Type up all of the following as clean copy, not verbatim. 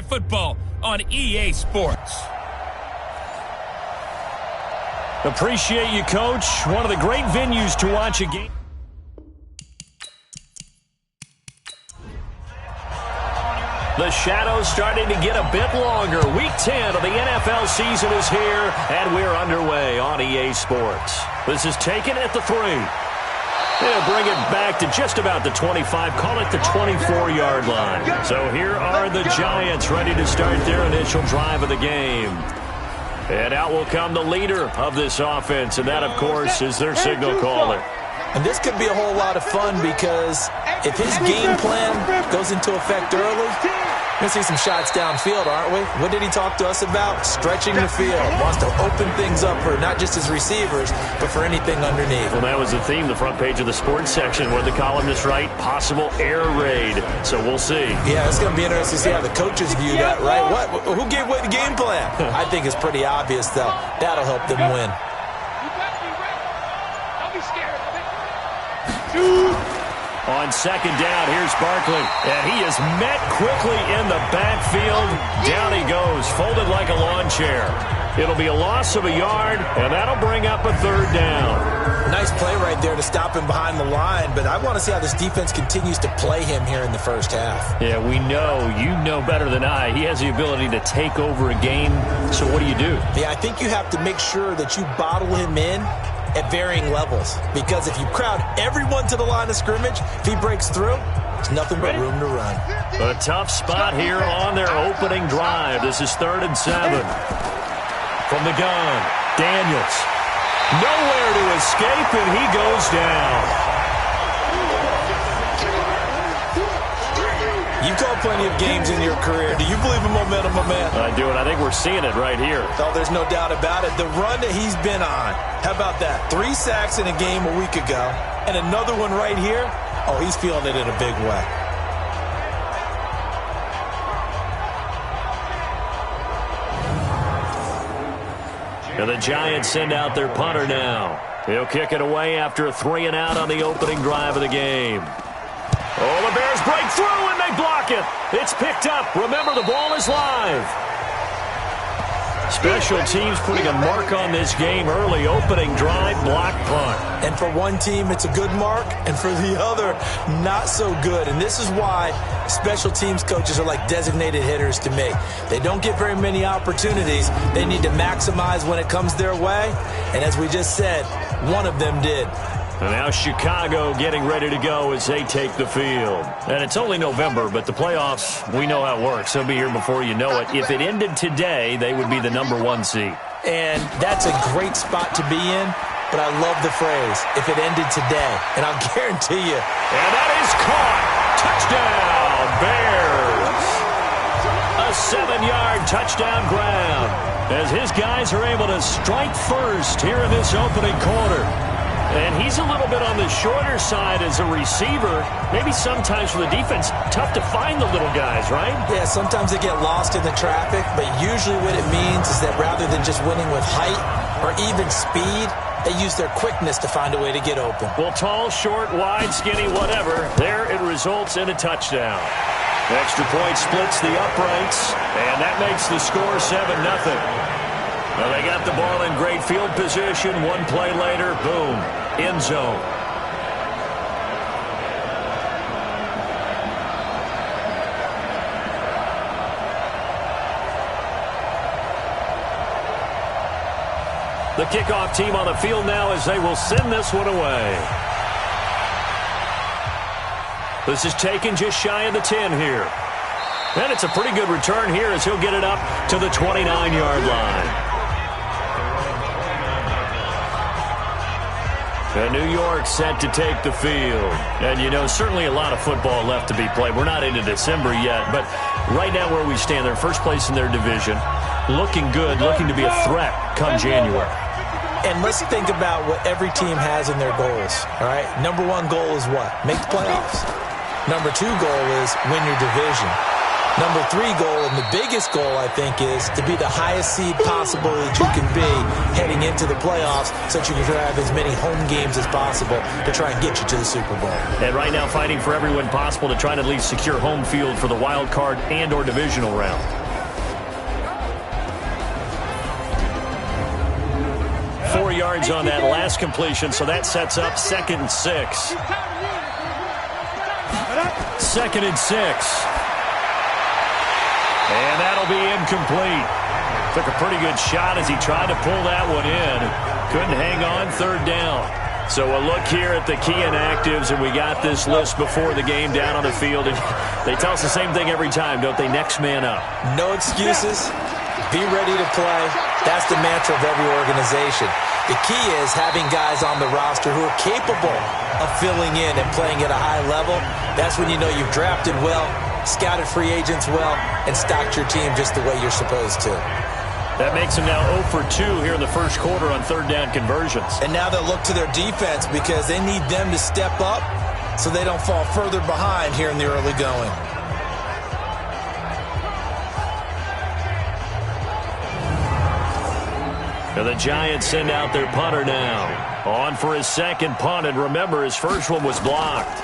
Night Football on EA Sports. Appreciate you, Coach. One of the great venues to watch a game. The shadow's starting to get a bit longer. Week 10 of the NFL season is here, and we're underway on EA Sports. This is taken at the 3. They'll bring it back to just about the 25, call it the 24-yard line. So here are the Giants ready to start their initial drive of the game. And out will come the leader of this offense, and that, of course, is their signal caller. And this could be a whole lot of fun because if his game plan goes into effect early, we're going to see some shots downfield, aren't we? What did he talk to us about? Stretching the field. Wants to open things up for not just his receivers, but for anything underneath. Well, that was the theme, the front page of the sports section, where the columnists write possible air raid. So we'll see. Yeah, it's going to be interesting to see how the coaches view that, right? Who gave away the game plan? I think it's pretty obvious, though. That'll help them win. On second down, here's Barkley, and he is met quickly in the backfield. Down he goes, folded like a lawn chair. It'll be a loss of a yard, and that'll bring up a 3rd down. Nice play right there to stop him behind the line, but I want to see how this defense continues to play him here in the first half. Yeah, we know. You know better than I. He has the ability to take over a game, so what do you do? Yeah, I think you have to make sure that you bottle him in at varying levels, because if you crowd everyone to the line of scrimmage, if he breaks through, there's nothing but room to run. A tough spot here on their opening drive. This is 3rd and 7. From the gun, Daniels. Nowhere to escape, and he goes down. You've called plenty of games in your career. Do you believe in momentum, my man? I do, and I think we're seeing it right here. Oh, there's no doubt about it. The run that he's been on, how about that? 3 sacks in a game a week ago, and another one right here. Oh, he's feeling it in a big way. And the Giants send out their punter now. He'll kick it away after a 3-and-out on the opening drive of the game. Oh, the Bears break through, and they block it. It's picked up. Remember, the ball is live. Special teams putting a mark on this game early. Opening drive, block punt. And for one team, it's a good mark, and for the other, not so good. And this is why special teams coaches are like designated hitters to me. They don't get very many opportunities. They need to maximize when it comes their way. And as we just said, one of them did. And now Chicago getting ready to go as they take the field. And it's only November, but the playoffs, we know how it works. They'll be here before you know it. If it ended today, they would be the number 1 seed. And that's a great spot to be in, but I love the phrase, if it ended today. And I'll guarantee you. And that is caught. Touchdown, Bears. A 7-yard touchdown grab as his guys are able to strike first here in this opening quarter. And he's a little bit on the shorter side as a receiver. Maybe sometimes for the defense, tough to find the little guys, right? Yeah, sometimes they get lost in the traffic, but usually what it means is that rather than just winning with height or even speed, they use their quickness to find a way to get open. Well, tall, short, wide, skinny, whatever, there it results in a touchdown. Extra point splits the uprights, and that makes the score 7-0. Well, they got the ball in great field position. One play later, boom, end zone. The kickoff team on the field now as they will send this one away. This is taken just shy of the 10 here. And it's a pretty good return here as he'll get it up to the 29-yard line. And New York set to take the field. And, you know, certainly a lot of football left to be played. We're not into December yet, but right now where we stand, they're first place in their division. Looking good, looking to be a threat come January. And let's think about what every team has in their goals, all right? Number 1 goal is what? Make the playoffs. Number 2 goal is win your division. Number 3 goal, and the biggest goal, I think, is to be the highest seed possible that you can be heading into the playoffs so that you can have as many home games as possible to try and get you to the Super Bowl. And right now fighting for every win possible to try and at least secure home field for the wild card and or divisional round. Four yards on that last completion, so that sets up 2nd and 6. 2nd and 6. And that'll be incomplete. Took a pretty good shot as he tried to pull that one in. Couldn't hang on, 3rd down. So a look here at the key inactives, and we got this list before the game down on the field. And they tell us the same thing every time, don't they? Next man up. No excuses. Be ready to play. That's the mantra of every organization. The key is having guys on the roster who are capable of filling in and playing at a high level. That's when you know you've drafted well, scouted free agents well, and stocked your team just the way you're supposed to. That makes them now 0 for 2 here in the first quarter on 3rd down conversions. And now they'll look to their defense because they need them to step up so they don't fall further behind here in the early going. And the Giants send out their punter now. On for his 2nd punt, and remember, his first one was blocked.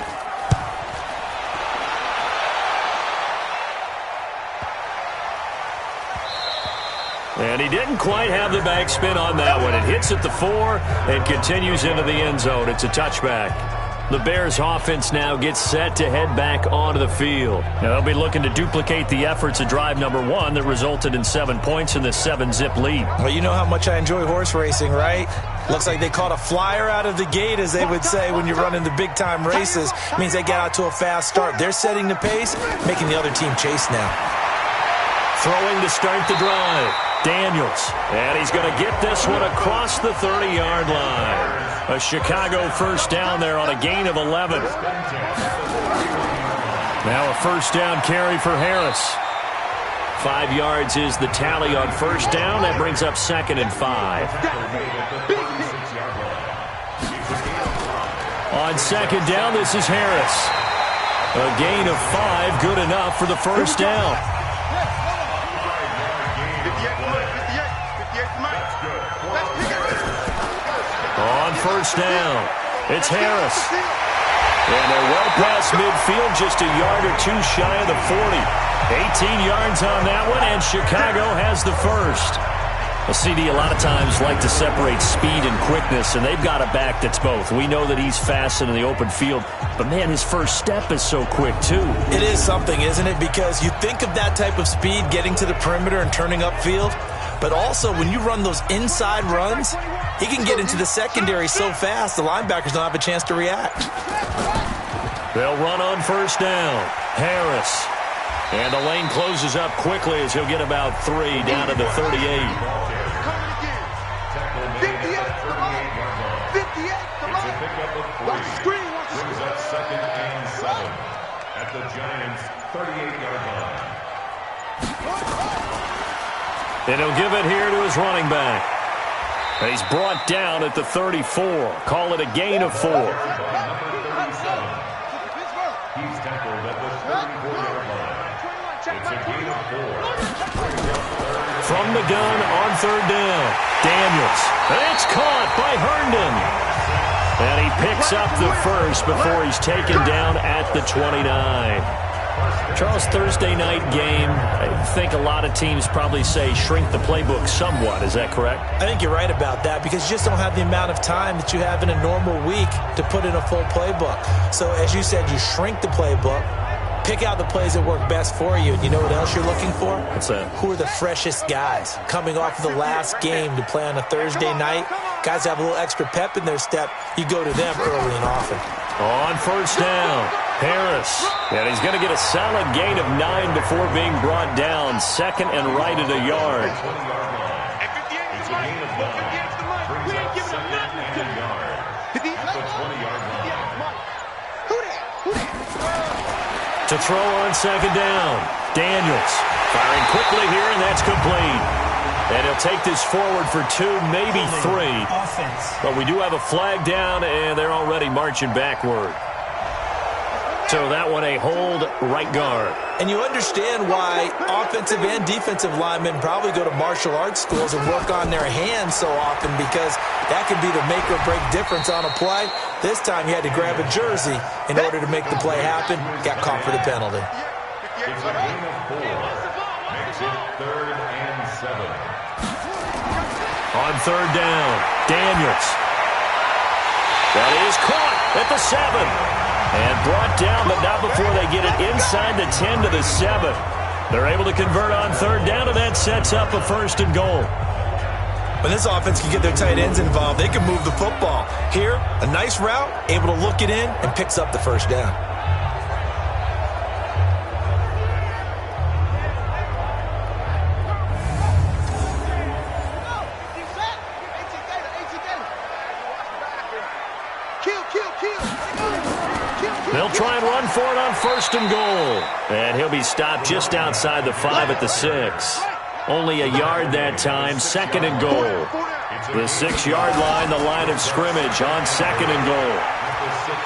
And he didn't quite have the backspin on that one. It hits at the 4 and continues into the end zone. It's a touchback. The Bears offense now gets set to head back onto the field. Now they'll be looking to duplicate the efforts of drive number 1 that resulted in 7 points in this 7-zip lead. Well, you know how much I enjoy horse racing, right? Looks like they caught a flyer out of the gate, as they would say when you're running the big-time races. It means they get out to a fast start. They're setting the pace, making the other team chase now. Throwing to start the drive. Daniels, and he's going to get this one across the 30-yard line. A Chicago first down there on a gain of 11. Now a first down carry for Harris. 5 yards is the tally on first down. That brings up 2nd and 5. On 2nd down, this is Harris. A gain of 5, good enough for the first down. On first down, it's Harris. And they're well past midfield, just a yard or 2 shy of the 40. 18 yards on that one, and Chicago has the first. Well, CD, a lot of times like to separate speed and quickness, and they've got a back that's both. We know that he's fast in the open field, but, man, his first step is so quick, too. It is something, isn't it? Because you think of that type of speed getting to the perimeter and turning upfield, but also when you run those inside runs, he can get into the secondary so fast the linebackers don't have a chance to react. They'll run on first down. Harris. And the lane closes up quickly as he'll get about 3 down to the 38. And he'll give it here to his running back. And he's brought down at the 34. Call it a gain of 4. He's tackled at the 34-yard line. It's a gain of 4. From the gun on 3rd down, Daniels. And it's caught by Herndon. And he picks up the first before he's taken down at the 29. Charles, Thursday night game, I think a lot of teams probably say shrink the playbook somewhat. Is that correct? I think you're right about that because you just don't have the amount of time that you have in a normal week to put in a full playbook. So, as you said, you shrink the playbook, pick out the plays that work best for you. And you know what else you're looking for? What's that? Who are the freshest guys coming off of the last game to play on a Thursday night? Guys have a little extra pep in their step. You go to them early and often. On first down, Harris. And he's going to get a solid gain of 9 before being brought down. 2nd and right at a yard. It's a gain of 9. Brings up 2nd and a yard at the 20-yard line. To throw on 2nd down, Daniels. Firing quickly here, and that's complete. And he'll take this forward for 2, maybe 3. But we do have a flag down, and they're already marching backward. So that one a hold right guard. And you understand why offensive and defensive linemen probably go to martial arts schools and work on their hands so often, because that can be the make or break difference on a play. This time he had to grab a jersey in order to make the play happen. Got caught for the penalty. It's a gain of 4. Makes it 3rd and 7. On 3rd down, Daniels. That is caught at the 7. And brought down, but not before they get it inside the 10 to the 7. They're able to convert on 3rd down, and that sets up a 1st and goal. When this offense can get their tight ends involved, they can move the football. Here, a nice route, able to look it in, and picks up the 1st down. They'll try and run for it on 1st and goal. And he'll be stopped just outside the 5 at the 6. Only a yard that time, 2nd and goal. The 6-yard line, the line of scrimmage on 2nd and goal.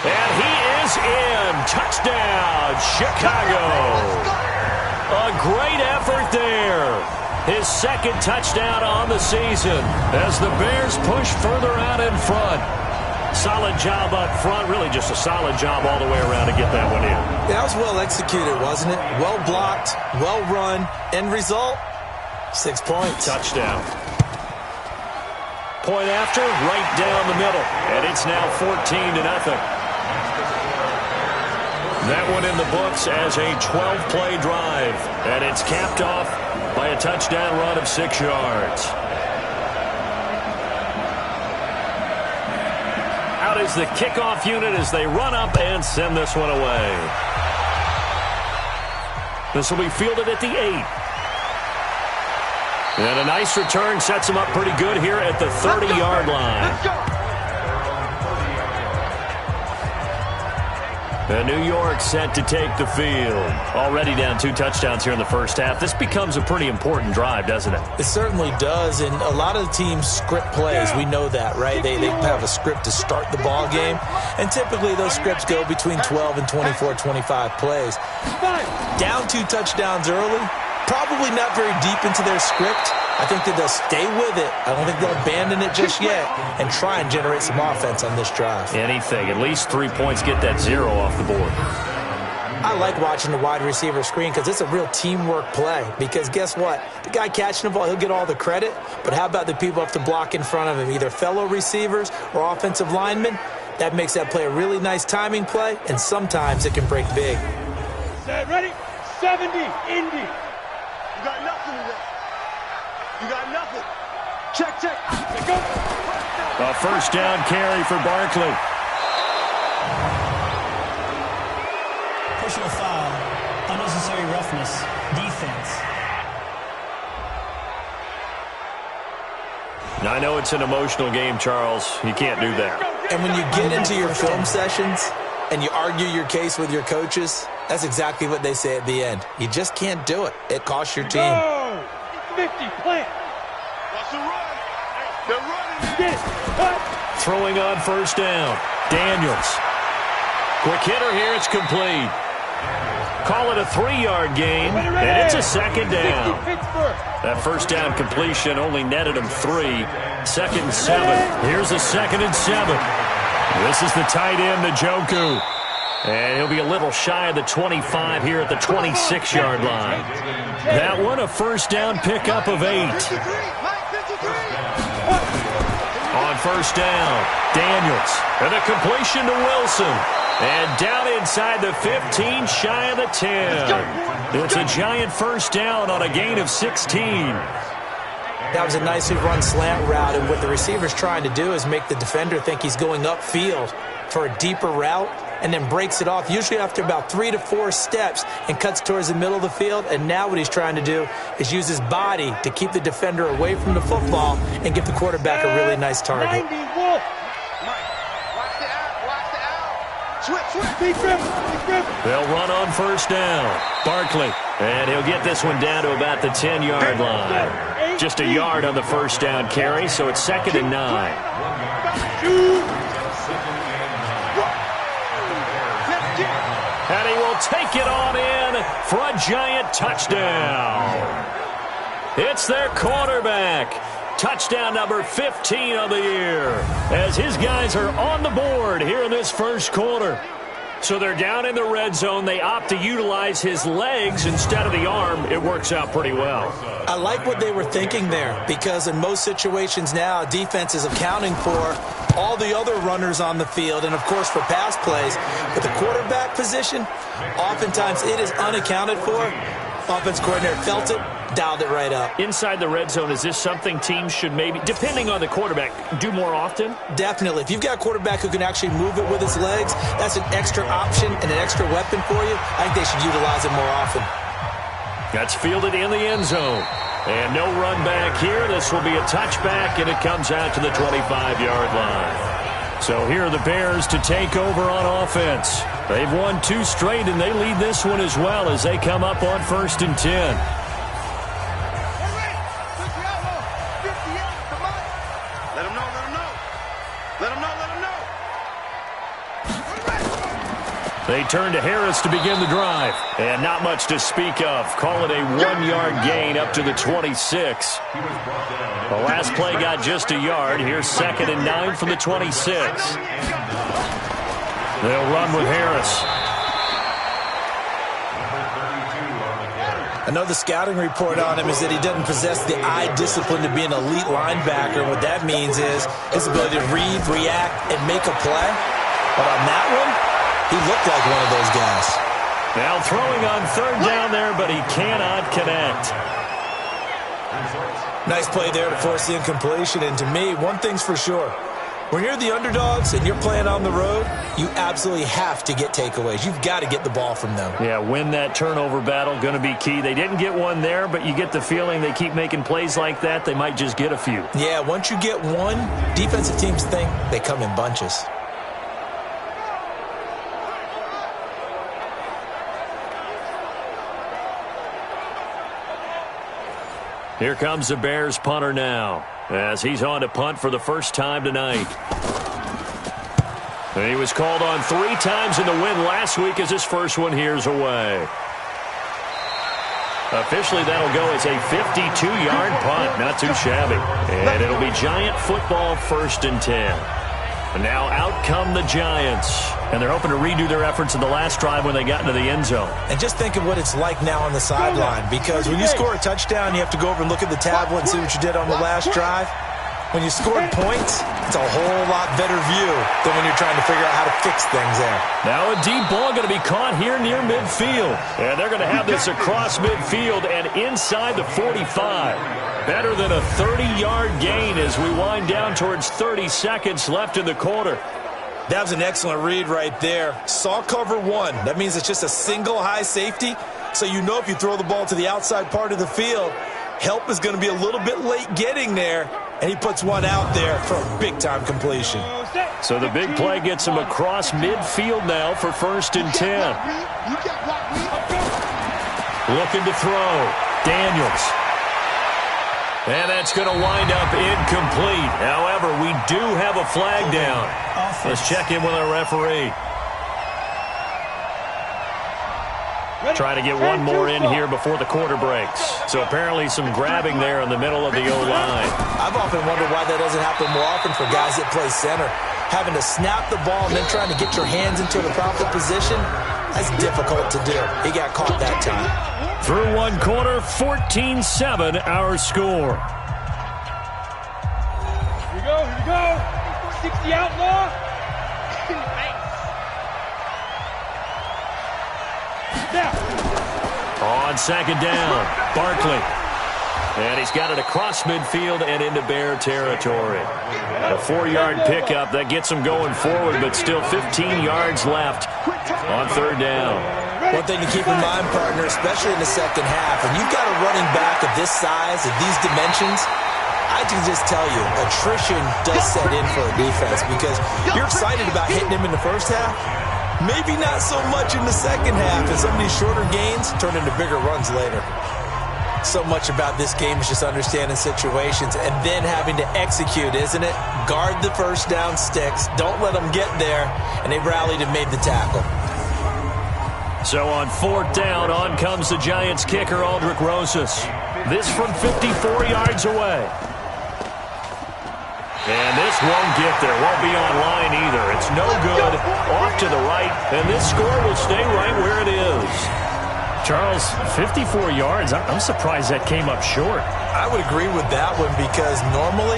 And he is in. Touchdown, Chicago. A great effort there. His 2nd touchdown on the season as the Bears push further out in front. Solid job up front, really just a solid job all the way around to get that one in. Yeah, that was well executed, wasn't it? Well blocked, well run. End result, 6 points. Touchdown. Point after, right down the middle. And it's now 14-0. That one in the books as a 12-play drive. And it's capped off by a touchdown run of 6 yards. Is the kickoff unit as they run up and send this one away. This will be fielded at the 8. And a nice return sets them up pretty good here at the 30-yard line. And New York set to take the field. Already down 2 touchdowns here in the first half. This becomes a pretty important drive, doesn't it? It certainly does, and a lot of the teams script plays. We know that, right? They have a script to start the ball game, and typically those scripts go between 12 and 24, 25 plays. Down 2 touchdowns early, probably not very deep into their script. I think that they'll stay with it. I don't think they'll abandon it just yet and try and generate some offense on this drive. Anything. At least 3 points, get that 0 off the board. I like watching the wide receiver screen because it's a real teamwork play. Because guess what? The guy catching the ball, he'll get all the credit. But how about the people who have to block in front of him, either fellow receivers or offensive linemen? That makes that play a really nice timing play, and sometimes it can break big. Set, ready? 70, Indy. You got nothing today. You got nothing. Check, check. Go. A 1st down carry for Barkley. Personal foul, unnecessary roughness, defense. Now, I know it's an emotional game, Charles. You can't do that. And when you get into your film sessions and you argue your case with your coaches, that's exactly what they say at the end. You just can't do it. It costs your team. 50, plant. That's a run. They're running. Get it. Throwing on 1st down. Daniels. Quick hitter here. It's complete. Call it a 3-yard gain, and it's a 2nd down. That 1st down completion only netted him 3. 2nd and 7. Here's a 2nd and 7. This is the tight end, Njoku. And he'll be a little shy of the 25 here at the 26-yard line. That one, a 1st down pickup of 8. On 1st down, Daniels. And a completion to Wilson. And down inside the 15, shy of the 10. It's a giant 1st down on a gain of 16. That was a nicely run slant route, and what the receiver's trying to do is make the defender think he's going upfield for a deeper route, and then breaks it off, usually after about 3 to 4 steps, and cuts towards the middle of the field. And now what he's trying to do is use his body to keep the defender away from the football and give the quarterback a really nice target. 90, Wolf. Watch the out. Switch. Big grip. They'll run on 1st down. Barkley. And he'll get this one down to about the 10-yard line. Just a yard on the 1st down carry, so it's 2nd and 9. Had will take it on in for a giant touchdown. It's their quarterback. Touchdown number 15 of the year, as his guys are on the board here in this first quarter. So they're down in the red zone. They opt to utilize his legs instead of the arm. It works out pretty well. I like what they were thinking there, because in most situations now, defense is accounting for all the other runners on the field and, of course, for pass plays. But the quarterback position, oftentimes it is unaccounted for. Offense coordinator felt it, dialed it right up. Inside the red zone, is this something teams should maybe, depending on the quarterback, do more often? Definitely. If you've got a quarterback who can actually move it with his legs, that's an extra option and an extra weapon for you. I think they should utilize it more often. That's fielded in the end zone. And no run back here. This will be a touchback, and it comes out to the 25-yard line. So here are the Bears to take over on offense. They've won 2 straight, and they lead this one as well as they come up on 1st and 10. Let him know. They turn to Harris to begin the drive. And not much to speak of. Call it a 1-yard gain up to the 26. The last play got just a yard. Here's 2nd and 9 from the 26. They'll run with Harris. I know the scouting report on him is that he doesn't possess the eye discipline to be an elite linebacker. What that means is his ability to read, react, and make a play. But on that one, he looked like one of those guys. Now throwing on 3rd down there, but he cannot connect. Nice play there to force the incompletion. And to me, one thing's for sure. When you're the underdogs and you're playing on the road, you absolutely have to get takeaways. You've got to get the ball from them. Yeah, win that turnover battle, going to be key. They didn't get one there, but you get the feeling they keep making plays like that, they might just get a few. Yeah, once you get one, defensive teams think they come in bunches. Here comes the Bears punter now, as he's on to punt for the first time tonight. And he was called on 3 times in the win last week, as his first one here's away. Officially, that'll go as a 52-yard punt. Not too shabby. And it'll be Giant football, 1st and 10. And now out come the Giants. And they're hoping to redo their efforts in the last drive when they got into the end zone. And just think of what it's like now on the sideline, because when you score a touchdown, you have to go over and look at the tablet and see what you did on the last drive. When you scored points, it's a whole lot better view than when you're trying to figure out how to fix things there. Now a deep ball going to be caught here near midfield. And they're going to have this across midfield and inside the 45. Better than a 30-yard gain as we wind down towards 30 seconds left in the quarter. That was an excellent read right there. Saw cover 1. That means it's just a single high safety. So you know if you throw the ball to the outside part of the field, help is going to be a little bit late getting there. And he puts one out there for a big-time completion. So the big play gets him across midfield now for 1st and 10. Looking to throw. Daniels. And that's going to wind up incomplete. However, we do have a flag down. Let's check in with our referee. Trying to get one more in here before the quarter breaks. So apparently some grabbing there in the middle of the O-line. I've often wondered why that doesn't happen more often for guys that play center. Having to snap the ball and then trying to get your hands into the proper position, that's difficult to do. He got caught that time. Through one quarter, 14-7 our score. Here we go. 60 outlaw. On 2nd down, Barkley. And he's got it across midfield and into Bear territory. A 4-yard pickup that gets him going forward, but still 15 yards left on 3rd down. One thing to keep in mind, partner, especially in the second half, when you've got a running back of this size, of these dimensions, I can just tell you, attrition does set in for a defense because you're excited about hitting him in the first half. Maybe not so much in the second half, and some of these shorter gains turn into bigger runs later. So much about this game is just understanding situations and then having to execute, isn't it? Guard the first down sticks. Don't let them get there, and they rallied and made the tackle. So on 4th down, on comes the Giants kicker, Aldrick Rosas. This from 54 yards away. And this won't get there. Won't be online either. It's no good. Off to the right. And this score will stay right where it is. Charles, 54 yards. I'm surprised that came up short. I would agree with that one because normally,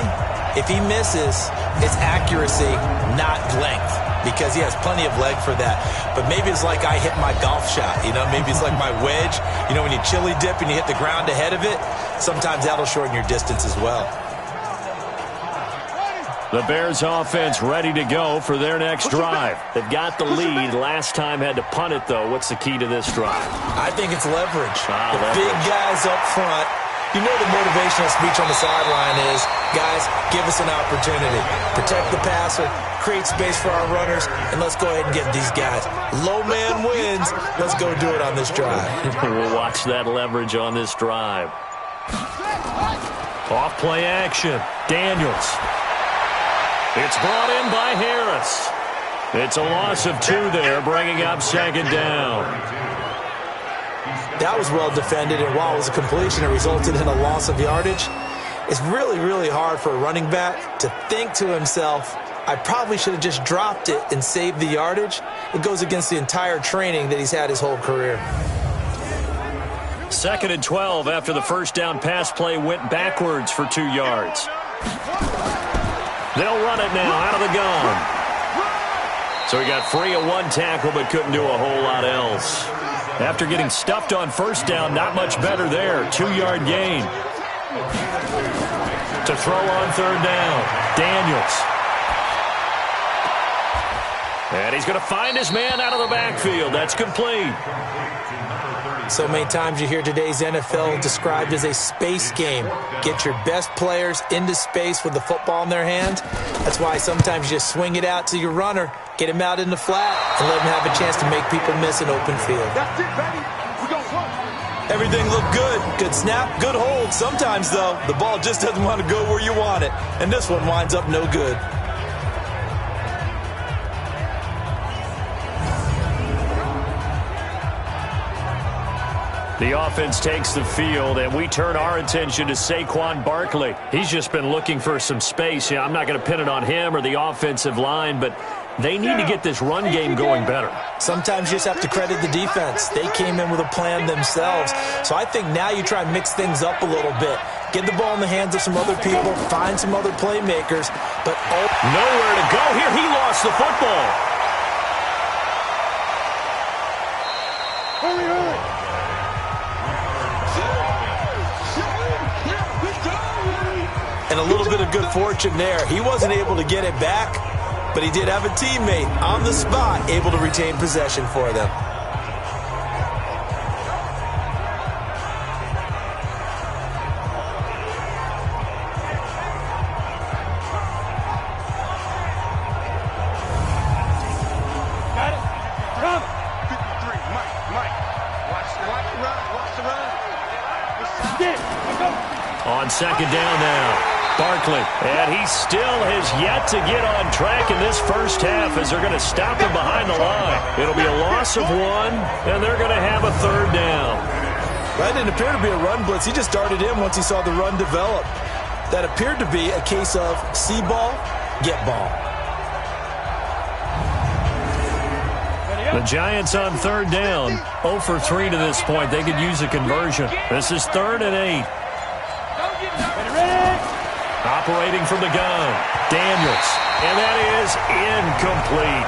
if he misses, it's accuracy, not length, because he has plenty of leg for that. But maybe it's like I hit my golf shot, maybe it's like my wedge. When you chili dip and you hit the ground ahead of it, sometimes that'll shorten your distance as well. The Bears offense ready to go for their next drive. They've got the lead. Last time had to punt it, though. What's the key to this drive? I think it's leverage. Leverage. Big guys up front. The motivational speech on the sideline is, guys, give us an opportunity. Protect the passer, create space for our runners, and let's go ahead and get these guys. Low man wins. Let's go do it on this drive. We'll watch that leverage on this drive. Off play action. Daniels. It's brought in by Harris. It's a loss of 2 there, bringing up 2nd down. That was well defended, and while it was a completion, it resulted in a loss of yardage. It's really, really hard for a running back to think to himself, I probably should have just dropped it and saved the yardage. It goes against the entire training that he's had his whole career. 2nd and 12 after the first down pass play went backwards for 2 yards. They'll run it now out of the gun. So he got free of 1 tackle but couldn't do a whole lot else. After getting stuffed on first down, not much better there. 2-yard gain. To throw on 3rd down, Daniels. And he's going to find his man out of the backfield. That's complete. So many times you hear today's NFL described as a space game. Get your best players into space with the football in their hands. That's why sometimes you just swing it out to your runner, get him out in the flat, and let him have a chance to make people miss an open field. That's it, baby. We gonna run. Everything looked good. Good snap, good hold. Sometimes, though, the ball just doesn't want to go where you want it. And this one winds up no good. The offense takes the field, and we turn our attention to Saquon Barkley. He's just been looking for some space. I'm not going to pin it on him or the offensive line, but they need to get this run game going better. Sometimes you just have to credit the defense. They came in with a plan themselves. So I think now you try and mix things up a little bit. Get the ball in the hands of some other people, find some other playmakers, but nowhere to go here. He lost the football. Hurry. And a little bit of good fortune there. He wasn't able to get it back, but he did have a teammate on the spot able to retain possession for them. Got it. Come. 53. Mike. Watch the run. Stick. Let's go. On 2nd down now. Barkley, and he still has yet to get on track in this first half as they're going to stop him behind the line. It'll be a loss of 1, and they're going to have a 3rd down. That didn't appear to be a run blitz. He just started in once he saw the run develop. That appeared to be a case of see ball, get ball. The Giants on 3rd down, 0 for 3 to this point. They could use a conversion. This is 3rd and 8. Operating from the gun, Daniels, and that is incomplete.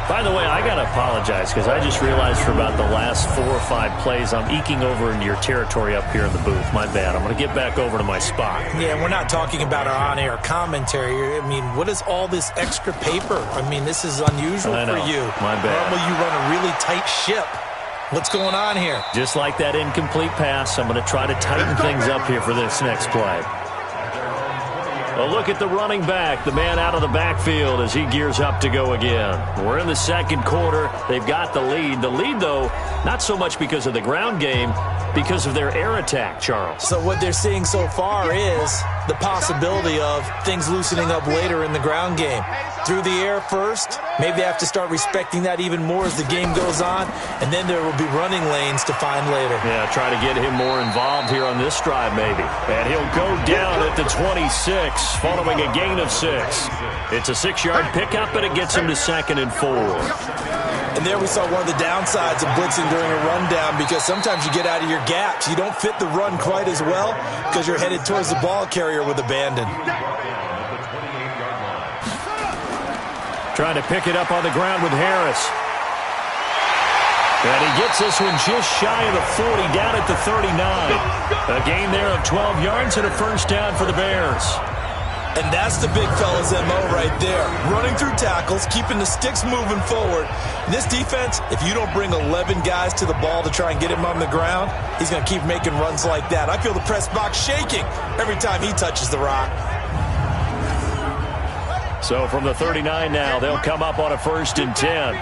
By the way, I got to apologize because I just realized for about the last 4 or 5 plays, I'm eking over into your territory up here in the booth. My bad. I'm going to get back over to my spot. Yeah, we're not talking about our on-air commentary. I mean, what is all this extra paper? I mean, this is unusual for you. My bad. Normally you run a really tight ship. What's going on here? Just like that incomplete pass, I'm going to try to tighten things up here for this next play. A look at the running back, the man out of the backfield as he gears up to go again. We're in the 2nd quarter. They've got the lead. The lead, though, not so much because of the ground game, because of their air attack, Charles. So what they're seeing so far is the possibility of things loosening up later in the ground game. Through the air first, maybe they have to start respecting that even more as the game goes on, and then there will be running lanes to find later. Yeah, try to get him more involved here on this drive maybe. And he'll go down at the 26 following a gain of 6. It's a 6-yard pickup, and it gets him to 2nd and 4. And there we saw one of the downsides of blitzing during a rundown, because sometimes you get out of your gaps. You don't fit the run quite as well because you're headed towards the ball carrier with abandon. Trying to pick it up on the ground with Harris. And he gets this one just shy of the 40, down at the 39. A gain there of 12 yards and a first down for the Bears. And that's the big fella's MO right there. Running through tackles, keeping the sticks moving forward. In this defense, if you don't bring 11 guys to the ball to try and get him on the ground, he's going to keep making runs like that. I feel the press box shaking every time he touches the rock. So from the 39 now, they'll come up on a 1st and 10.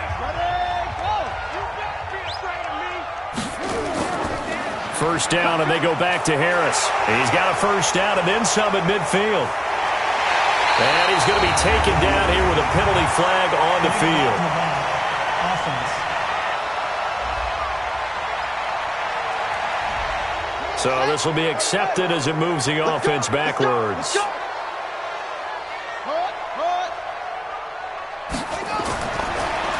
First down, and they go back to Harris. He's got a first down and then some at midfield. And he's going to be taken down here with a penalty flag on the field. So this will be accepted as it moves the offense backwards.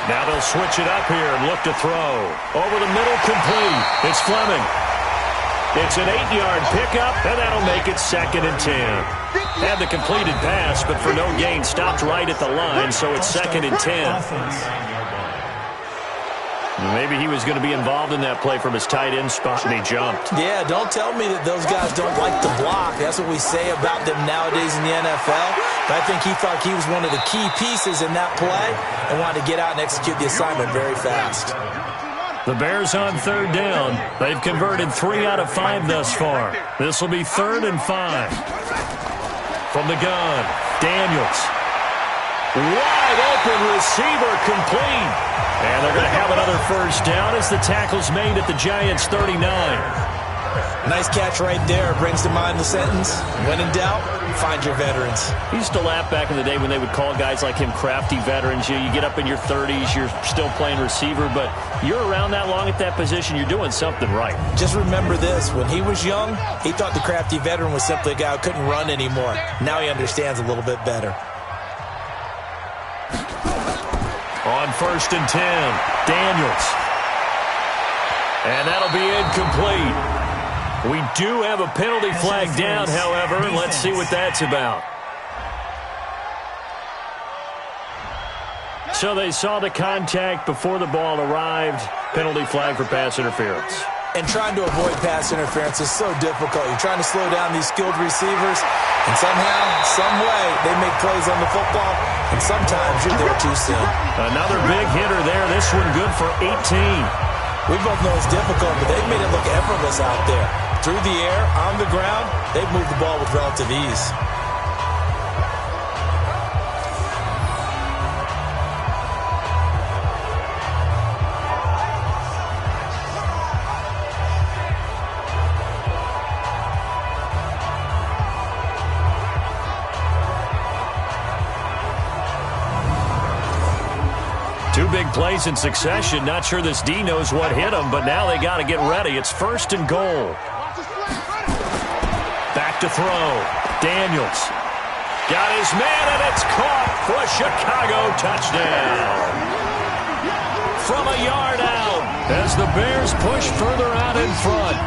Now they'll switch it up here and look to throw. Over the middle, complete. It's Fleming. It's an 8-yard pickup, and that'll make it 2nd and 10. Had the completed pass, but for no gain, stopped right at the line, so it's 2nd and 10. Maybe he was going to be involved in that play from his tight end spot, and he jumped. Yeah, don't tell me that those guys don't like to block. That's what we say about them nowadays in the NFL. But I think he thought he was one of the key pieces in that play and wanted to get out and execute the assignment very fast. The Bears on 3rd down. They've converted 3 out of 5 thus far. This will be 3rd and 5. From the gun, Daniels. Wide open receiver, complete. And they're going to have another first down as the tackle's made at the Giants' 39. Nice catch right there. Brings to mind the sentence, when in doubt, find your veterans. He used to laugh back in the day when they would call guys like him crafty veterans. You get up in your 30s, you're still playing receiver, but you're around that long at that position, you're doing something right. Just remember this. When he was young, he thought the crafty veteran was simply a guy who couldn't run anymore. Now he understands a little bit better. On 1st and 10, Daniels. And that'll be incomplete. We do have a penalty flag down, however. Let's see what that's about. So they saw the contact before the ball arrived. Penalty flag for pass interference. And trying to avoid pass interference is so difficult. You're trying to slow down these skilled receivers, and somehow, some way, they make plays on the football, and sometimes you're there too soon. Another big hitter there. This one good for 18. We both know it's difficult, but they've made it look effortless out there. Through the air, on the ground, they've moved the ball with relative ease. Two big plays in succession. Not sure this D knows what hit him, but now they got to get ready. It's 1st and goal. Back to throw. Daniels. Got his man, and it's caught for a Chicago touchdown. From a yard out as the Bears push further out in front.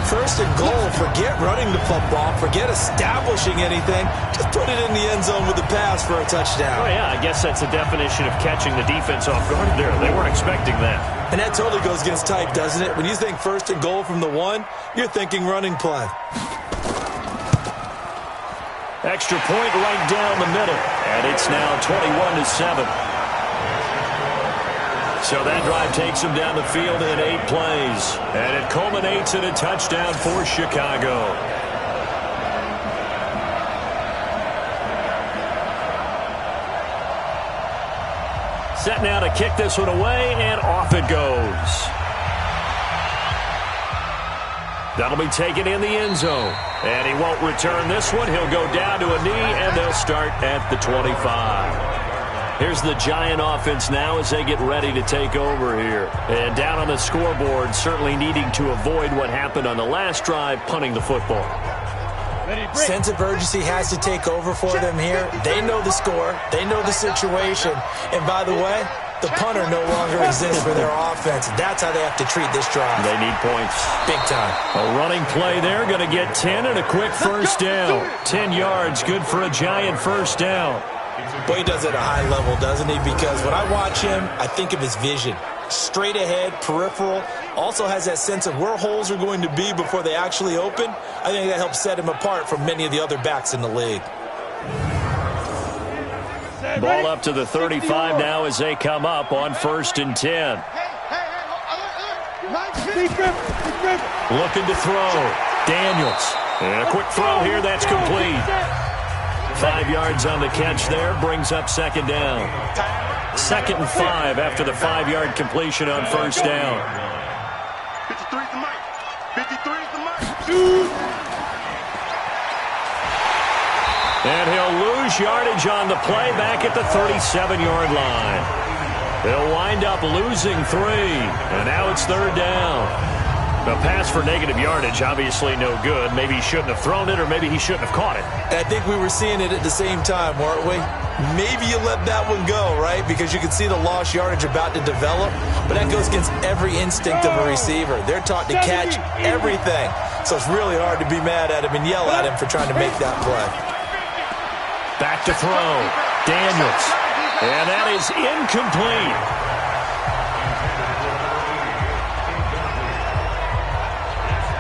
1st and goal. Forget running the football. Forget establishing anything. Just put it in the end zone with the pass for a touchdown. Oh, yeah, I guess that's the definition of catching the defense off guard there. They weren't expecting that. And that totally goes against type, doesn't it? When you think 1st and goal from the 1, you're thinking running play. Extra point right down the middle. And it's now 21-7. So that drive takes him down the field in 8 plays. And it culminates in a touchdown for Chicago. Set now to kick this one away, and off it goes. That'll be taken in the end zone. And he won't return this one. He'll go down to a knee, and they'll start at the 25. Here's the Giant offense now as they get ready to take over here. And down on the scoreboard, certainly needing to avoid what happened on the last drive, punting the football. Sense of urgency has to take over for them here. They know the score. They know the situation. And by the way, the punter no longer exists for their offense. That's how they have to treat this drive. They need points. Big time. A running play there, going to get 10 and a quick first down. 10 yards, good for a Giant first down. Boy, he does it at a high level, doesn't he? Because when I watch him, I think of his vision. Straight ahead, peripheral. Also has that sense of where holes are going to be before they actually open. I think that helps set him apart from many of the other backs in the league. Ball up to the 35 now as they come up on 1st and 10. Looking to throw. Daniels. And a quick throw here. That's complete. 5 yards on the catch there. Brings up 2nd down. 2nd and 5 after the 5-yard completion on 1st down. 53's the mic. 53's the mic. And he'll lose yardage on the play back at the 37-yard line. They'll wind up losing 3. And now it's 3rd down. The pass for negative yardage, obviously no good. Maybe he shouldn't have thrown it, or maybe he shouldn't have caught it. I think we were seeing it at the same time, weren't we? Maybe you let that one go, right? Because you can see the lost yardage about to develop. But that goes against every instinct of a receiver. They're taught to catch everything. So it's really hard to be mad at him and yell at him for trying to make that play. Back to throw. Daniels. And that is incomplete.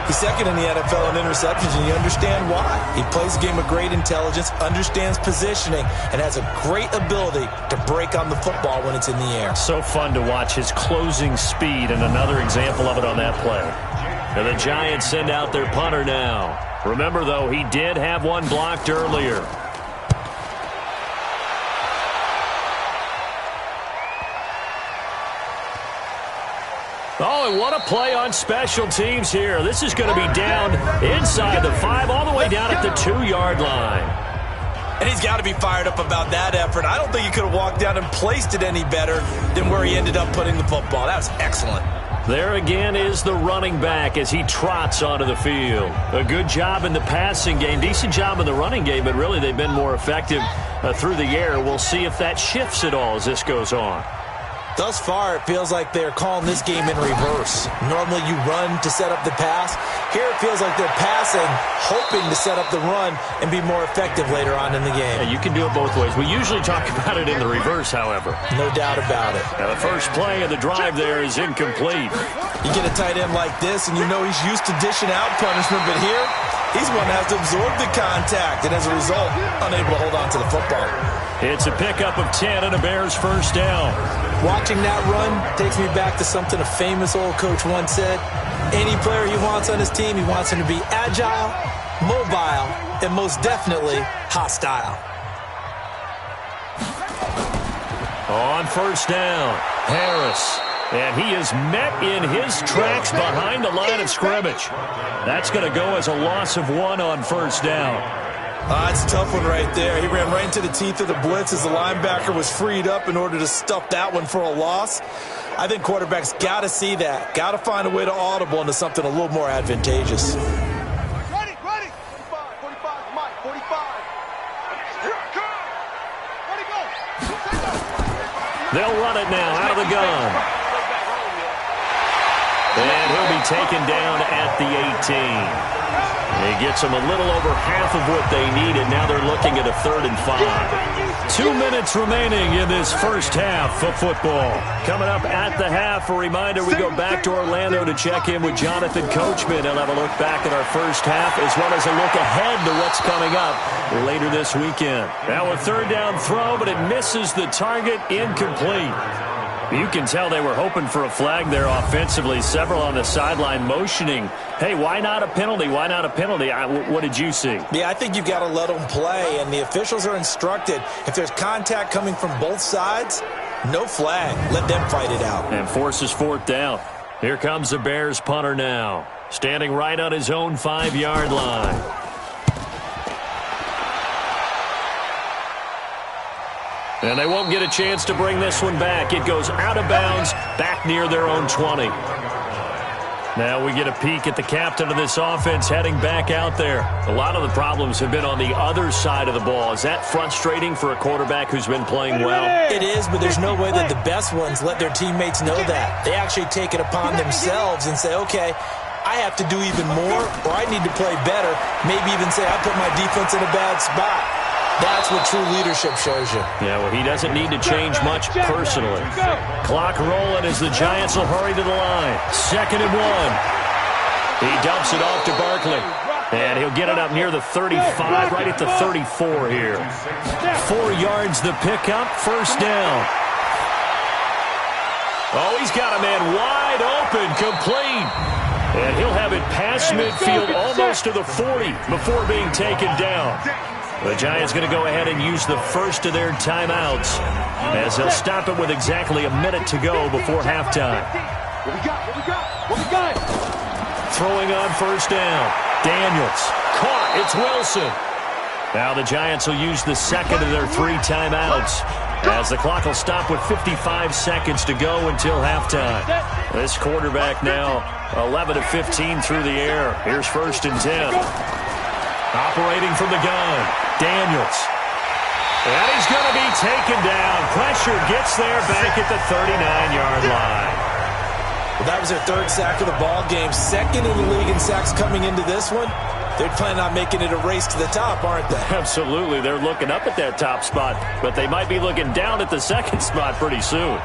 He's second in the NFL in interceptions, and you understand why. He plays a game of great intelligence, understands positioning, and has a great ability to break on the football when it's in the air. So fun to watch his closing speed, and another example of it on that play. And the Giants send out their punter now. Remember, though, he did have one blocked earlier. Oh, and what a play on special teams here. This is going to be down inside the 5, all the way down at the 2-yard line. And he's got to be fired up about that effort. I don't think he could have walked down and placed it any better than where he ended up putting the football. That was excellent. There again is the running back as he trots onto the field. A good job in the passing game, decent job in the running game, but really they've been more effective through the air. We'll see if that shifts at all as this goes on. Thus far, it feels like they're calling this game in reverse. Normally you run to set up the pass. Here it feels like they're passing, hoping to set up the run and be more effective later on in the game. Yeah, you can do it both ways. We usually talk about it in the reverse, however. No doubt about it. Now the first play of the drive there is incomplete. You get a tight end like this, and you know he's used to dishing out punishment, but here, he's one that has to absorb the contact, and as a result, unable to hold on to the football. It's a pickup of 10 and a Bears first down. Watching that run takes me back to something a famous old coach once said. Any player he wants on his team, he wants him to be agile, mobile, and most definitely hostile. On first down, Harris. And he is met in his tracks behind the line of scrimmage. That's going to go as a loss of 1 on first down. It's a tough one right there. He ran right into the teeth of the blitz as the linebacker was freed up in order to stuff that one for a loss. I think quarterbacks got to see that. Got to find a way to audible into something a little more advantageous. Ready. 45, Mike, 45. Here it comes. Ready, go. They'll run it now out of the gun. And he'll be taken down at the 18. He gets them a little over half of what they needed. Now they're looking at a 3rd and 5. 2 minutes remaining in this first half of football. Coming up at the half, a reminder, we go back to Orlando to check in with Jonathan Coachman. He'll have a look back at our first half as well as a look ahead to what's coming up later this weekend. Now a 3rd down throw, but it misses the target, incomplete. You can tell they were hoping for a flag there offensively. Several on the sideline motioning, hey, why not a penalty? Why not a penalty? What did you see? Yeah, I think you've got to let them play, and the officials are instructed. If there's contact coming from both sides, no flag. Let them fight it out. And forces 4th down. Here comes the Bears punter now, standing right on his own 5-yard line. And they won't get a chance to bring this one back. It goes out of bounds, back near their own 20. Now we get a peek at the captain of this offense heading back out there. A lot of the problems have been on the other side of the ball. Is that frustrating for a quarterback who's been playing well? It is, but there's no way that the best ones let their teammates know that. They actually take it upon themselves and say, okay, I have to do even more, or I need to play better. Maybe even say I put my defense in a bad spot. That's what true leadership shows you. Yeah, well, he doesn't need to change much personally. Clock rolling as the Giants will hurry to the line. 2nd and 1. He dumps it off to Barkley. And he'll get it up near the 35, right at the 34 here. 4 yards the pickup, 1st down. Oh, he's got a man wide open, complete. And he'll have it past midfield almost to the 40 before being taken down. The Giants going to go ahead and use the first of their timeouts as they'll stop it with exactly a minute to go before halftime. What we got? Throwing on 1st down. Daniels. Caught. It's Wilson. Now the Giants will use the second of their 3 timeouts as the clock will stop with 55 seconds to go until halftime. This quarterback now 11 of 15 through the air. Here's 1st and 10. Operating from the gun. Daniels. And he's going to be taken down. Pressure gets there back at the 39-yard line. Well, that was their 3rd sack of the ball game. 2nd in the league in sacks coming into this one. They're planning on making it a race to the top, aren't they? Absolutely. They're looking up at that top spot, but they might be looking down at the 2nd spot pretty soon.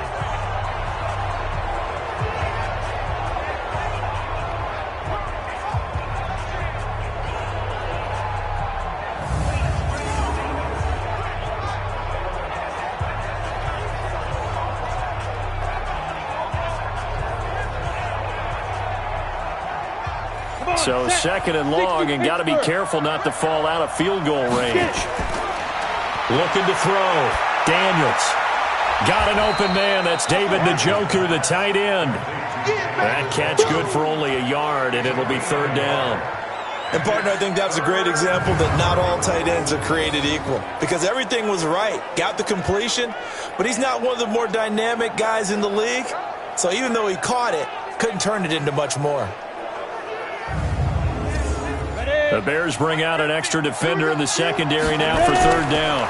So 2nd and long, and got to be careful not to fall out of field goal range. Looking to throw. Daniels. Got an open man. That's David Njoku, the tight end. That catch good for only a yard, and it'll be 3rd down. And, partner, I think that's a great example that not all tight ends are created equal. Because everything was right. Got the completion, but he's not one of the more dynamic guys in the league. So even though he caught it, couldn't turn it into much more. The Bears bring out an extra defender in the secondary now for 3rd down.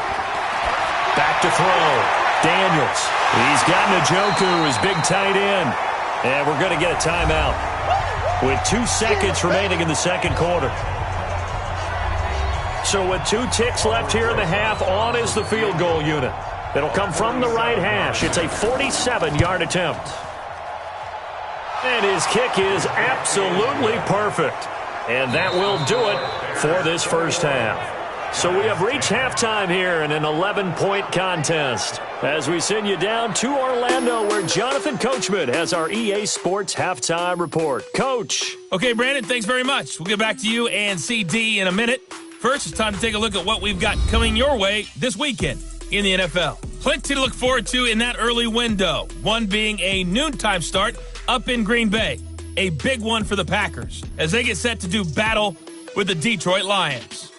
Back to throw. Daniels. He's got Njoku, his big tight end. And we're going to get a timeout with 2 seconds remaining in the 2nd quarter. So with 2 ticks left here in the half, on is the field goal unit. It'll come from the right hash. It's a 47-yard attempt. And his kick is absolutely perfect. And that will do it for this 1st half. So we have reached halftime here in an 11-point contest as we send you down to Orlando where Jonathan Coachman has our EA Sports Halftime Report. Coach. Okay, Brandon, thanks very much. We'll get back to you and CD in a minute. First, it's time to take a look at what we've got coming your way this weekend in the NFL. Plenty to look forward to in that early window, one being a noontime start up in Green Bay. A big one for the Packers as they get set to do battle with the Detroit Lions.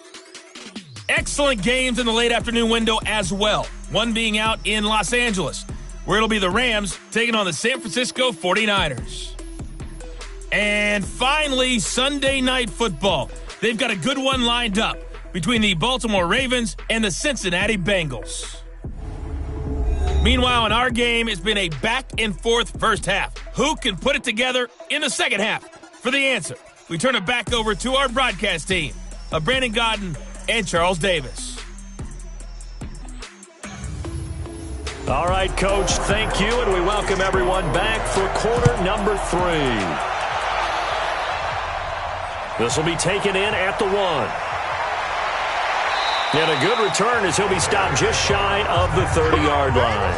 Excellent games in the late afternoon window as well. One being out in Los Angeles, where it'll be the Rams taking on the San Francisco 49ers. And finally, Sunday Night Football. They've got a good one lined up between the Baltimore Ravens and the Cincinnati Bengals. Meanwhile, in our game, it's been a back-and-forth first half. Who can put it together in the second half? For the answer, we turn it back over to our broadcast team of Brandon Godden and Charles Davis. All right, Coach, thank you, and we welcome everyone back for quarter number 3. This will be taken in at the 1. And a good return as he'll be stopped just shy of the 30-yard line.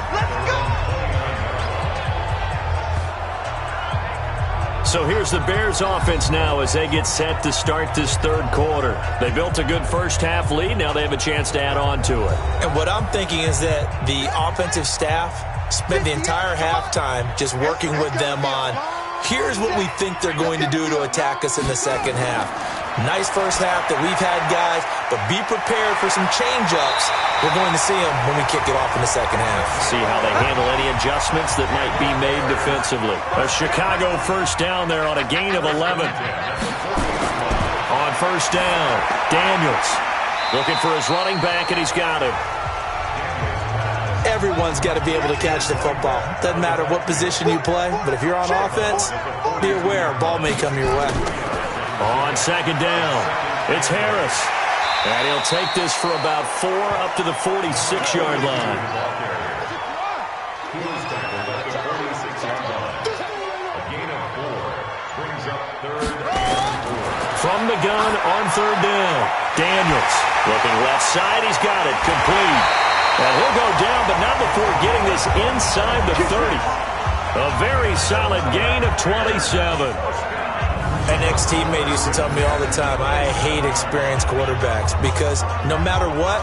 So here's the Bears offense now as they get set to start this 3rd quarter. They built a good first half lead. Now they have a chance to add on to it. And what I'm thinking is that the offensive staff spent the entire halftime just working with them on Here's what we think they're going to do to attack us in the second half. Nice first half that we've had, guys, but be prepared for some change-ups. We're going to see them when we kick it off in the second half. See how they handle any adjustments that might be made defensively. A Chicago first down there on a gain of 11. On first down, Daniels looking for his running back, and he's got him. Everyone's got to be able to catch the football. Doesn't matter what position you play, but if you're on offense, be aware a ball may come your way. On second down, it's Harris. And he'll take this for about 4 up to the 46-yard line. From the gun on third down, Daniels looking left side. He's got it complete. And he'll go down, but not before getting this inside the 30. A very solid gain of 27. An ex-teammate used to tell me all the time, I hate experienced quarterbacks because no matter what,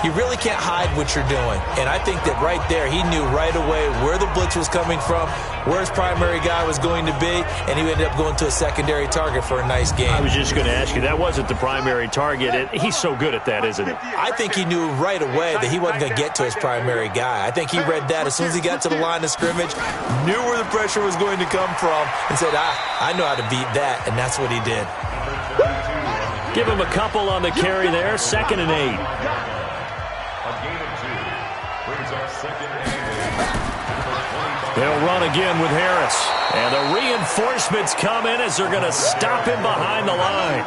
you really can't hide what you're doing. And I think that right there, he knew right away where the blitz was coming from, where his primary guy was going to be, and he ended up going to a secondary target for a nice game. I was just going to ask you, that wasn't the primary target. He's so good at that, isn't he? I think he knew right away that he wasn't going to get to his primary guy. I think he read that as soon as he got to the line of scrimmage, knew where the pressure was going to come from, and said, I know how to beat that, and that's what he did. Give him a couple on the carry there, 2nd and 8. They'll run again with Harris. And the reinforcements come in as they're going to stop him behind the line.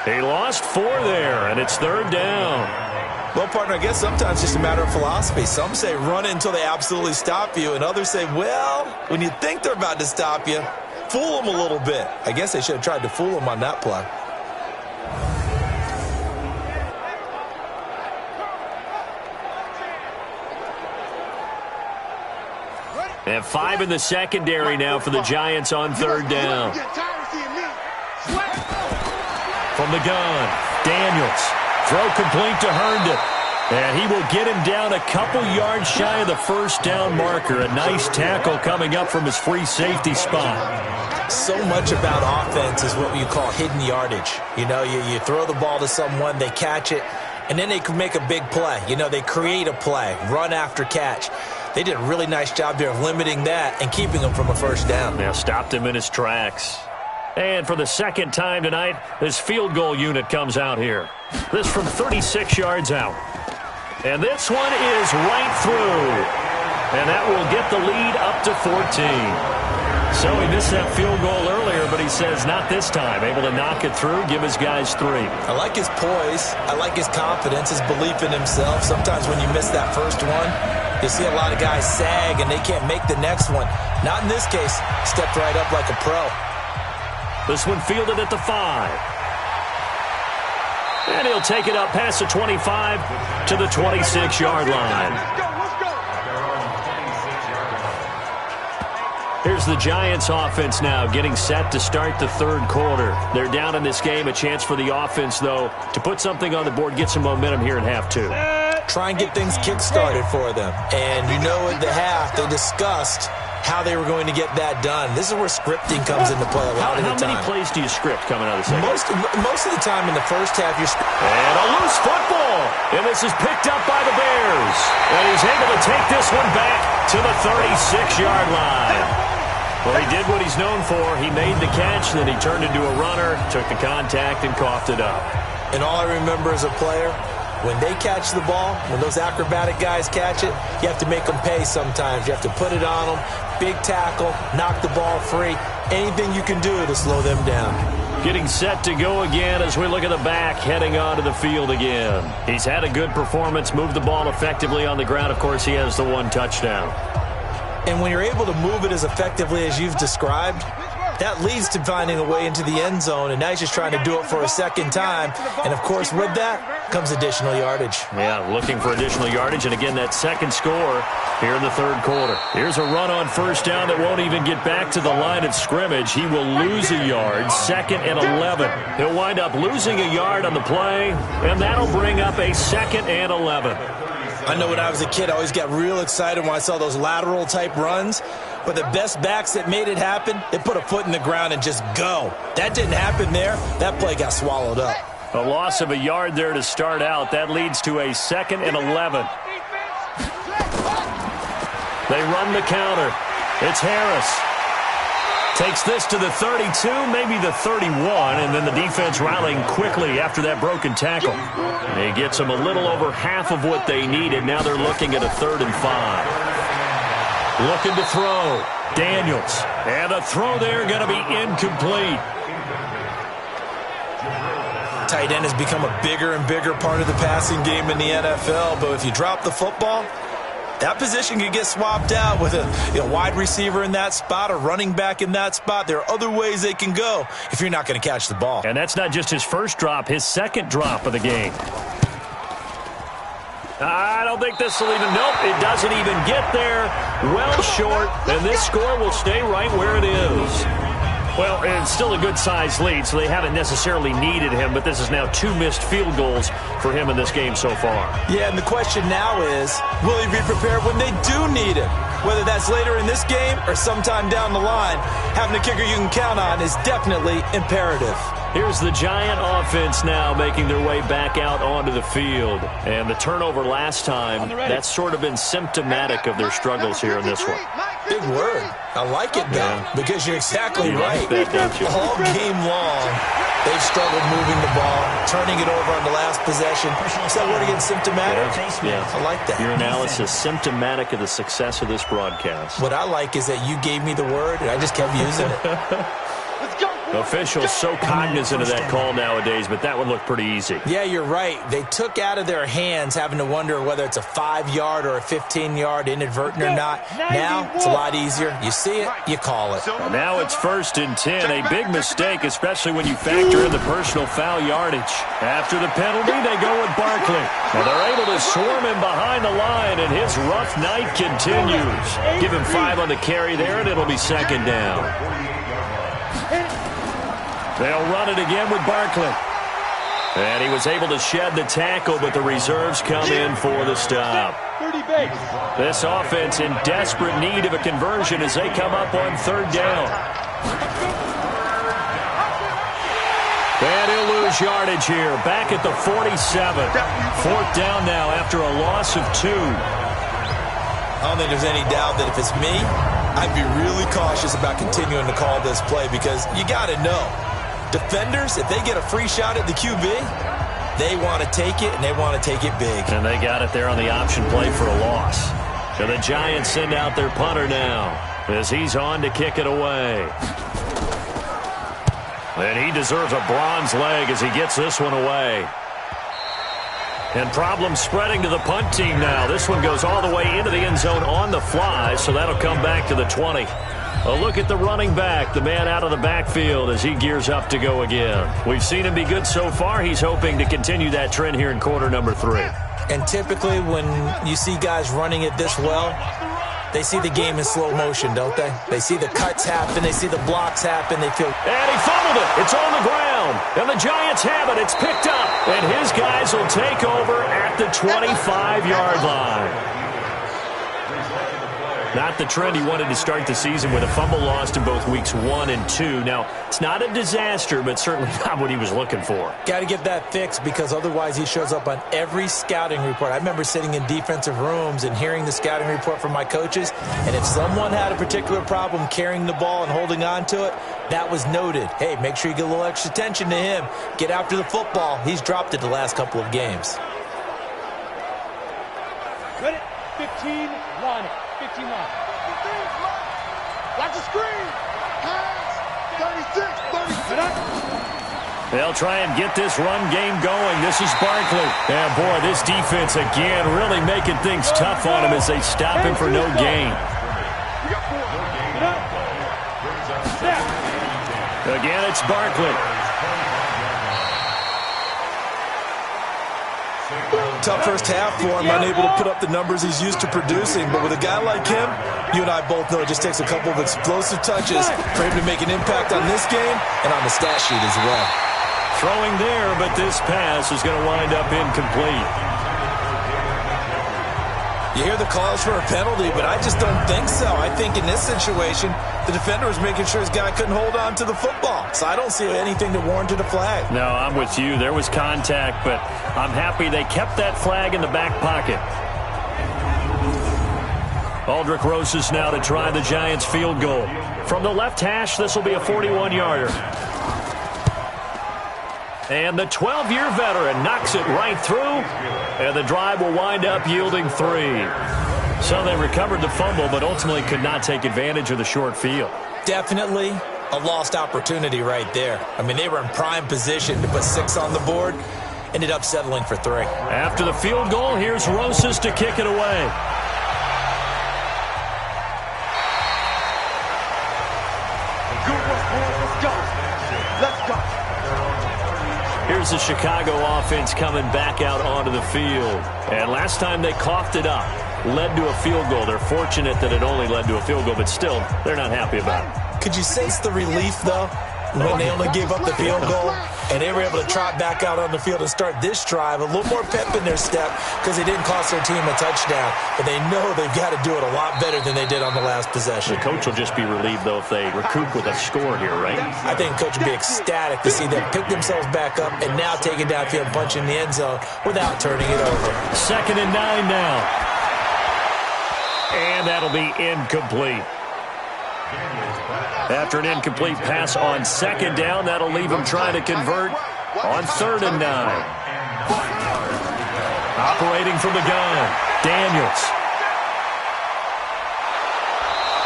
He lost 4 there, and it's 3rd down. Well, partner, I guess sometimes it's just a matter of philosophy. Some say run until they absolutely stop you, and others say, well, when you think they're about to stop you, fool them a little bit. I guess they should have tried to fool them on that play. And 5 in the secondary now for the Giants on 3rd down. From the gun, Daniels. Throw complete to Herndon. And he will get him down a couple yards shy of the first down marker. A nice tackle coming up from his free safety spot. So much about offense is what you call hidden yardage. You know, you throw the ball to someone, they catch it, and then they can make a big play. You know, they create a play, run after catch. They did a really nice job there of limiting that and keeping him from a first down. Now stopped him in his tracks. And for the second time tonight, this field goal unit comes out here. This from 36 yards out. And this one is right through. And that will get the lead up to 14. So he missed that field goal earlier, but he says not this time. Able to knock it through, give his guys 3. I like his poise. I like his confidence, his belief in himself. Sometimes when you miss that first one, you see a lot of guys sag and they can't make the next one. Not in this case. Stepped right up like a pro. This one fielded at the 5. And he'll take it up past the 25 to the 26-yard line. Here's the Giants offense now getting set to start the 3rd quarter. They're down in this game. A chance for the offense, though, to put something on the board, get some momentum here in half 2. Try and get things kick-started for them. And you know at the half, they discussed how they were going to get that done. This is where scripting comes into play a lot of the time. How many plays do you script coming out of the second? Most of the time in the first half, you're and a loose football. And this is picked up by the Bears. And he's able to take this one back to the 36-yard line. Well, he did what he's known for. He made the catch, then he turned into a runner, took the contact, and coughed it up. And all I remember as a player, when they catch the ball, when those acrobatic guys catch it, you have to make them pay sometimes. You have to put it on them, big tackle, knock the ball free, anything you can do to slow them down. Getting set to go again as we look at the back, heading onto the field again. He's had a good performance, moved the ball effectively on the ground. Of course, he has the 1 touchdown. And when you're able to move it as effectively as you've described, that leads to finding a way into the end zone, and now he's just trying to do it for a second time. And, of course, with that comes additional yardage. Yeah, looking for additional yardage, and again, that second score here in the 3rd quarter. Here's a run on first down that won't even get back to the line of scrimmage. He will lose a yard, 2nd and 11. He'll wind up losing a yard on the play, and that'll bring up a 2nd and 11. I know when I was a kid, I always got real excited when I saw those lateral-type runs. But the best backs that made it happen, they put a foot in the ground and just go. That didn't happen there. That play got swallowed up. A loss of a yard there to start out. That leads to a 2nd and 11. They run the counter. It's Harris. Takes this to the 32, maybe the 31, and then the defense rallying quickly after that broken tackle. He gets them a little over half of what they needed. Now they're looking at a 3rd and 5. Looking to throw. Daniels. And a throw there going to be incomplete. Tight end has become a bigger and bigger part of the passing game in the NFL, but if you drop the football, that position could get swapped out with a wide receiver in that spot, a running back in that spot. There are other ways they can go if you're not going to catch the ball. And that's not just his first drop, his 2nd drop of the game. I don't think this will even, nope, it doesn't even get there. Well short, and this score will stay right where it is. Well, it's still a good-sized lead, so they haven't necessarily needed him, but this is now 2 missed field goals for him in this game so far. Yeah, and the question now is, will he be prepared when they do need him? Whether that's later in this game or sometime down the line, having a kicker you can count on is definitely imperative. Here's the Giant offense now making their way back out onto the field. And the turnover last time, that's sort of been symptomatic of their struggles here in this one. Big word. I like it, though, because you're exactly right. Like that, don't you? All game long, they've struggled moving the ball, turning it over on the last possession. Is that word again, symptomatic? Yeah. I like that. Your analysis, symptomatic of the success of this broadcast. What I like is that you gave me the word, and I just kept using it. Officials so cognizant of that call nowadays, but that would look pretty easy. Yeah, you're right. They took out of their hands having to wonder whether it's a 5-yard or a 15-yard inadvertent or not. Now, it's a lot easier. You see it, you call it. And now it's 1st and 10. A big mistake, especially when you factor in the personal foul yardage. After the penalty, they go with Barkley. And they're able to swarm him behind the line, and his rough night continues. Give him 5 on the carry there, and it'll be 2nd down. They'll run it again with Barkley. And he was able to shed the tackle, but the reserves come in for the stop. This offense in desperate need of a conversion as they come up on 3rd down. And he'll lose yardage here. Back at the 47. 4th down now after a loss of 2. I don't think there's any doubt that if it's me, I'd be really cautious about continuing to call this play because you got to know. Defenders, if they get a free shot at the QB, they want to take it, and they want to take it big. And they got it there on the option play for a loss. So the Giants send out their punter now as he's on to kick it away. And he deserves a bronze leg as he gets this one away. And problems spreading to the punt team now. This one goes all the way into the end zone on the fly, so that'll come back to the 20. A look at the running back, the man out of the backfield as he gears up to go again. We've seen him be good so far. He's hoping to continue that trend here in quarter number 3. And typically when you see guys running it this well, they see the game in slow motion, don't they? They see the cuts happen. They see the blocks happen. They feel... And he fumbled it. It's on the ground. And the Giants have it. It's picked up. And his guys will take over at the 25-yard line. Not the trend he wanted to start the season with a fumble lost in both weeks 1 and 2. Now, it's not a disaster, but certainly not what he was looking for. Got to get that fixed because otherwise he shows up on every scouting report. I remember sitting in defensive rooms and hearing the scouting report from my coaches, and if someone had a particular problem carrying the ball and holding on to it, that was noted. Hey, make sure you get a little extra attention to him. Get after the football. He's dropped it the last couple of games. Ready? 15, line it. 15 line. Watch the screen. Pass. 36, 36. They'll try and get this run game going. This is Barkley. And boy, this defense again really making things tough on him as they stop him for no gain. Again, it's Barkley. Tough first half for him, unable to put up the numbers he's used to producing. But with a guy like him, you and I both know it just takes a couple of explosive touches for him to make an impact on this game and on the stat sheet as well. Throwing there, but this pass is going to wind up incomplete. You hear the calls for a penalty, but I just don't think so. I think in this situation, the defender was making sure his guy couldn't hold on to the football. So I don't see anything that warranted a flag. No, I'm with you. There was contact, but I'm happy they kept that flag in the back pocket. Aldrich Rosas now to try the Giants field goal. From the left hash, this will be a 41-yarder. And the 12-year veteran knocks it right through, and the drive will wind up yielding 3. So they recovered the fumble, but ultimately could not take advantage of the short field. Definitely a lost opportunity right there. I mean, they were in prime position to put 6 on the board, ended up settling for 3. After the field goal, here's Rosas to kick it away. Let's go. Here's the Chicago offense coming back out onto the field. And last time they coughed it up, led to a field goal. They're fortunate that it only led to a field goal, but still, they're not happy about it. Could you sense the relief, though, when they only gave up the field goal and they were able to trot back out on the field and start this drive? A little more pep in their step because they didn't cost their team a touchdown, but they know they've got to do it a lot better than they did on the last possession. The coach will just be relieved, though, if they recoup with a score here, right? I think the coach would be ecstatic to see them pick themselves back up and now take it downfield and punch in the end zone without turning it over. 2nd and 9 now. And that'll be incomplete. After an incomplete pass on 2nd down, that'll leave him trying to convert on 3rd and 9. Operating from the gun, Daniels.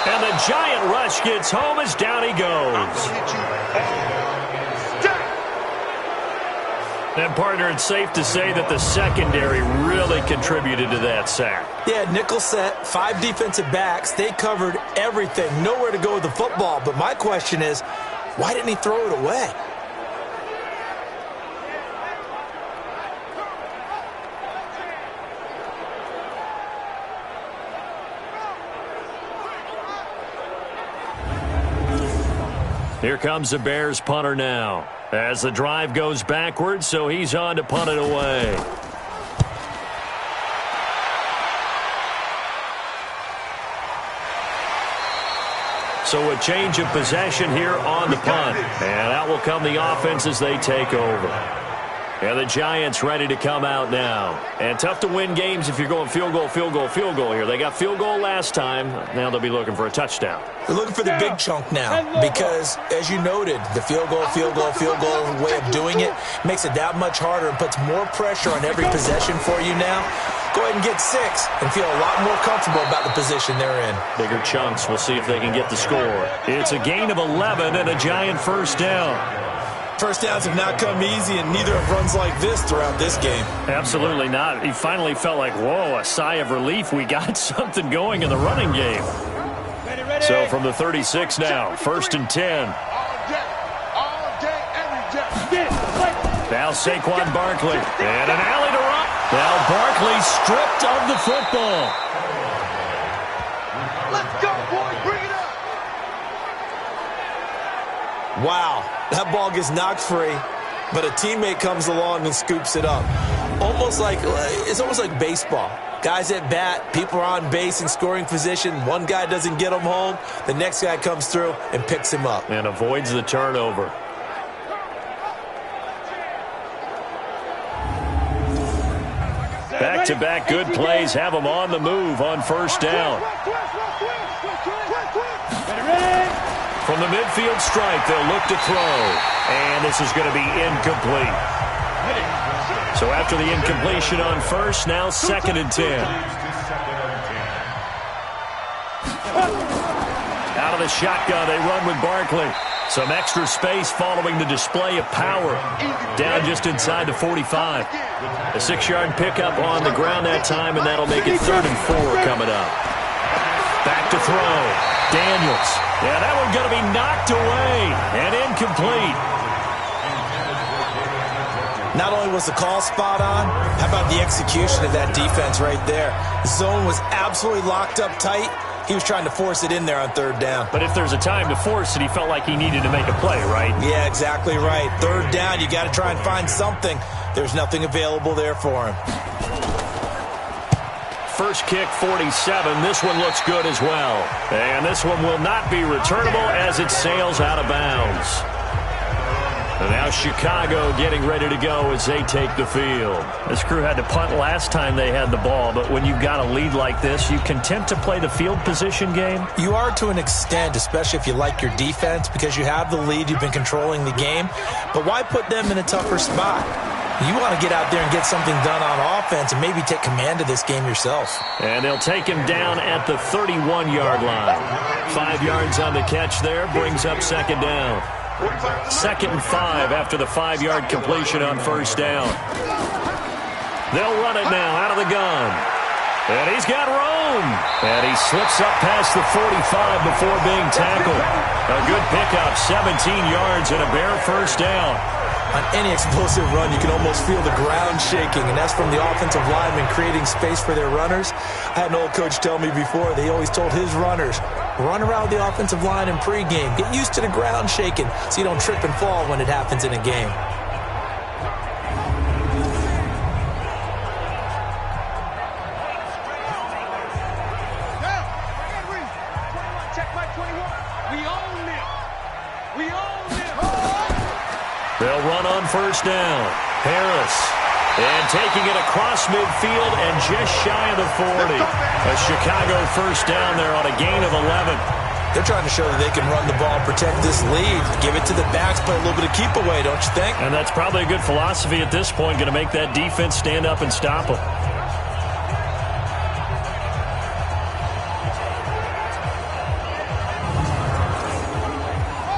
And the giant rush gets home as down he goes. And, partner, it's safe to say that the secondary really contributed to that sack. Yeah, nickel set, 5 defensive backs. They covered everything. Nowhere to go with the football. But my question is, why didn't he throw it away? Here comes the Bears punter now. As the drive goes backwards, so he's on to punt it away. So a change of possession here on the punt. And out will come the offense as they take over. And the Giants ready to come out now. And tough to win games if you're going field goal, field goal, field goal here. They got field goal last time. Now they'll be looking for a touchdown. They're looking for the big chunk now because, as you noted, the field goal way of doing it makes it that much harder and puts more pressure on every possession for you now. Go ahead and get 6 and feel a lot more comfortable about the position they're in. Bigger chunks. We'll see if they can get the score. It's a gain of 11 and a Giant first down. First downs have not come easy, and neither have runs like this throughout this game. Absolutely not. He finally felt like, whoa, a sigh of relief. We got something going in the running game. Ready. So from the 36 now, 1st and 10. All day, every day. Now Saquon Barkley. And an alley to run. Now Barkley stripped of the football. Let's go, boys. Bring it up. Wow, that ball gets knocked free, but a teammate comes along and scoops it up. It's almost like baseball. Guys at bat, people are on base in scoring position. One guy doesn't get him home. The next guy comes through and picks him up. And avoids the turnover. Back-to-back good plays have them on the move on 1st down. From the midfield stripe, they'll look to throw. And this is going to be incomplete. So after the incompletion on 1st, now 2nd and 10. Out of the shotgun, they run with Barkley. Some extra space following the display of power. Down just inside the 45. A 6-yard pickup on the ground that time, and that'll make it 3rd and 4 coming up. Back to throw. Daniels. Yeah, that one's going to be knocked away and incomplete. Not only was the call spot on, how about the execution of that defense right there? The zone was absolutely locked up tight. He was trying to force it in there on 3rd down. But if there's a time to force it, he felt like he needed to make a play, right? Yeah, exactly right. 3rd down, you got to try and find something. There's nothing available there for him. first kick 47. This one looks good as well. And this one will not be returnable as it sails out of bounds. And now Chicago getting ready to go as they take the field. This crew had to punt last time they had the ball, but when you've got a lead like this, you content to play the field position game? You are to an extent, especially if you like your defense, because you have the lead, you've been controlling the game. But why put them in a tougher spot? You want to get out there and get something done on offense and maybe take command of this game yourself. And they'll take him down at the 31-yard line. 5 yards on the catch there, brings up second down. 2nd and 5 after the 5-yard completion on first down. They'll run it now out of the gun. And he's got room. And he slips up past the 45 before being tackled. A good pickup, 17 yards and a Bear first down. On any explosive run, you can almost feel the ground shaking, and that's from the offensive linemen creating space for their runners. I had an old coach tell me before, they always told his runners, run around the offensive line in pregame. Get used to the ground shaking so you don't trip and fall when it happens in a game. They'll run on first down. Harris. And taking it across midfield and just shy of the 40. A Chicago first down there on a gain of 11. They're trying to show that they can run the ball and protect this lead. Give it to the backs, play a little bit of keep away, don't you think? And that's probably a good philosophy at this point, going to make that defense stand up and stop them.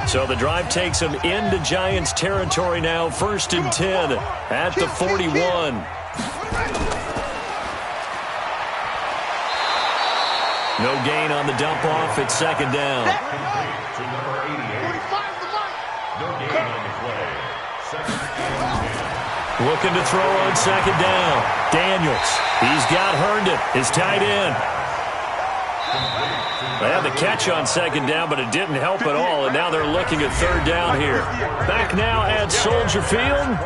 So the drive takes them into Giants territory now. 1st and 10 at the 41. No gain on the dump off. It's second down. To number 88. No gain on the play. 2nd and 10. Looking to throw on second down. Daniels. He's got Herndon, his tight end. They had the catch on second down, but it didn't help at all, and now they're looking at third down here. Back now at Soldier Field.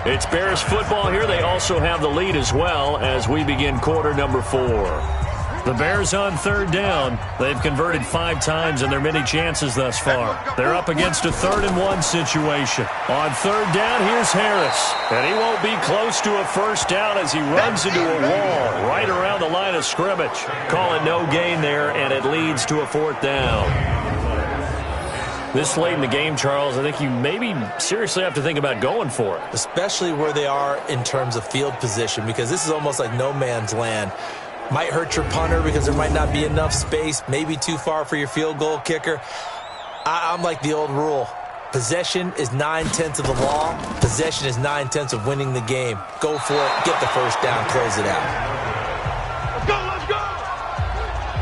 It's Bears football here. They also have the lead as well as we begin quarter number 4. The Bears on third down. They've converted 5 times in their many chances thus far. They're up against a 3rd and 1 situation. On third down, here's Harris. And he won't be close to a first down as he runs into a wall right around the line of scrimmage. Call it no gain there, and it leads to a 4th down. This late in the game, Charles, I think you maybe seriously have to think about going for it. Especially where they are in terms of field position, because this is almost like no man's land. Might hurt your punter because there might not be enough space, maybe too far for your field goal kicker. I'm like the old rule. Possession is 9/10 of the law. Possession is 9/10 of winning the game. Go for it. Get the first down. Close it out.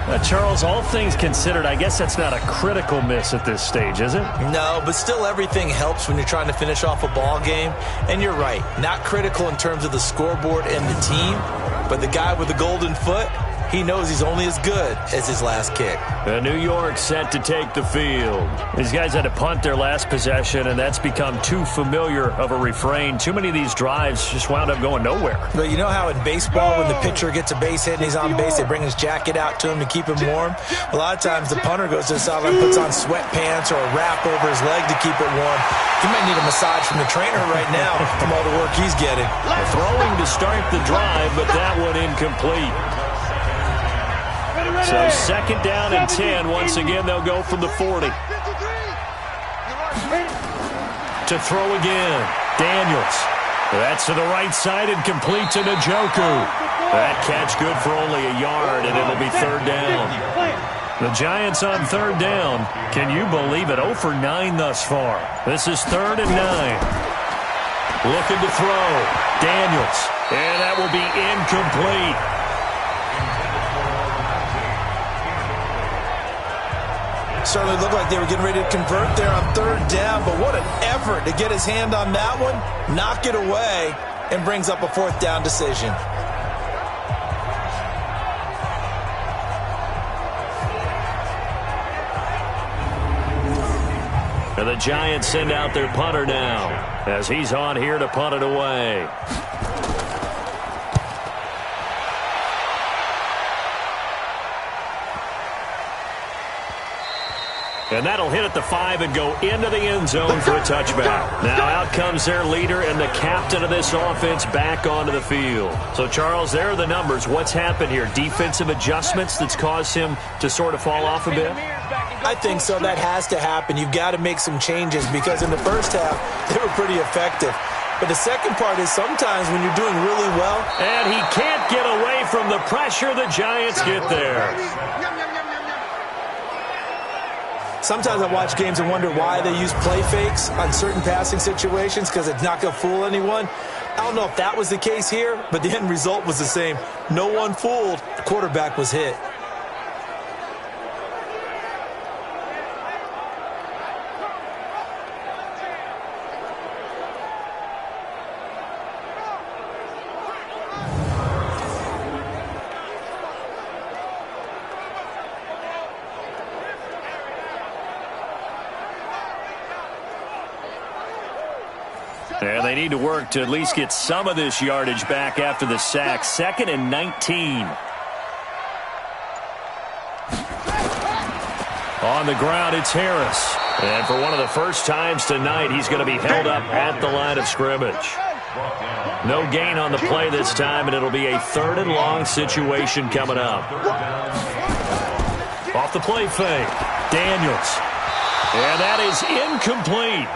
Let's go! Charles, all things considered, I guess that's not a critical miss at this stage, is it? No, but still everything helps when you're trying to finish off a ball game. And you're right. Not critical in terms of the scoreboard and the team. But the guy with the golden foot, he knows he's only as good as his last kick. New York set to take the field. These guys had to punt their last possession, and that's become too familiar of a refrain. Too many of these drives just wound up going nowhere. But you know how in baseball, when the pitcher gets a base hit and he's on base, they bring his jacket out to him to keep him warm? A lot of times the punter goes to the sideline, puts on sweatpants or a wrap over his leg to keep it warm. He might need a massage from the trainer right now from all the work he's getting. Throwing to start the drive, but that one incomplete. So 2nd down and 10. Once again, they'll go from the 40. To throw again. Daniels. That's to the right side and complete to Njoku. That catch good for only a yard, and it'll be 3rd down. The Giants on 3rd down. Can you believe it? 0 for 9 thus far. This is 3rd and 9. Looking to throw. Daniels. And that will be incomplete. Certainly looked like they were getting ready to convert there on 3rd down, but what an effort to get his hand on that one, knock it away, and brings up a 4th down decision. And the Giants send out their punter now as he's on here to punt it away. And that'll hit at the 5 and go into the end zone for a touchback. Now out comes their leader and the captain of this offense back onto the field. So, Charles, there are the numbers. What's happened here? Defensive adjustments that's caused him to sort of fall off a bit? I think so. That has to happen. You've got to make some changes because in the first half, they were pretty effective. But the second part is sometimes when you're doing really well. And he can't get away from the pressure the Giants get there. Sometimes I watch games and wonder why they use play fakes on certain passing situations because it's not going to fool anyone. I don't know if that was the case here, but the end result was the same. No one fooled. The quarterback was hit. And they need to work to at least get some of this yardage back after the sack. 2nd and 19. On the ground, it's Harris. And for one of the first times tonight, he's going to be held up at the line of scrimmage. No gain on the play this time, and it'll be a 3rd and long situation coming up. Off the play fake, Daniels. And that is incomplete.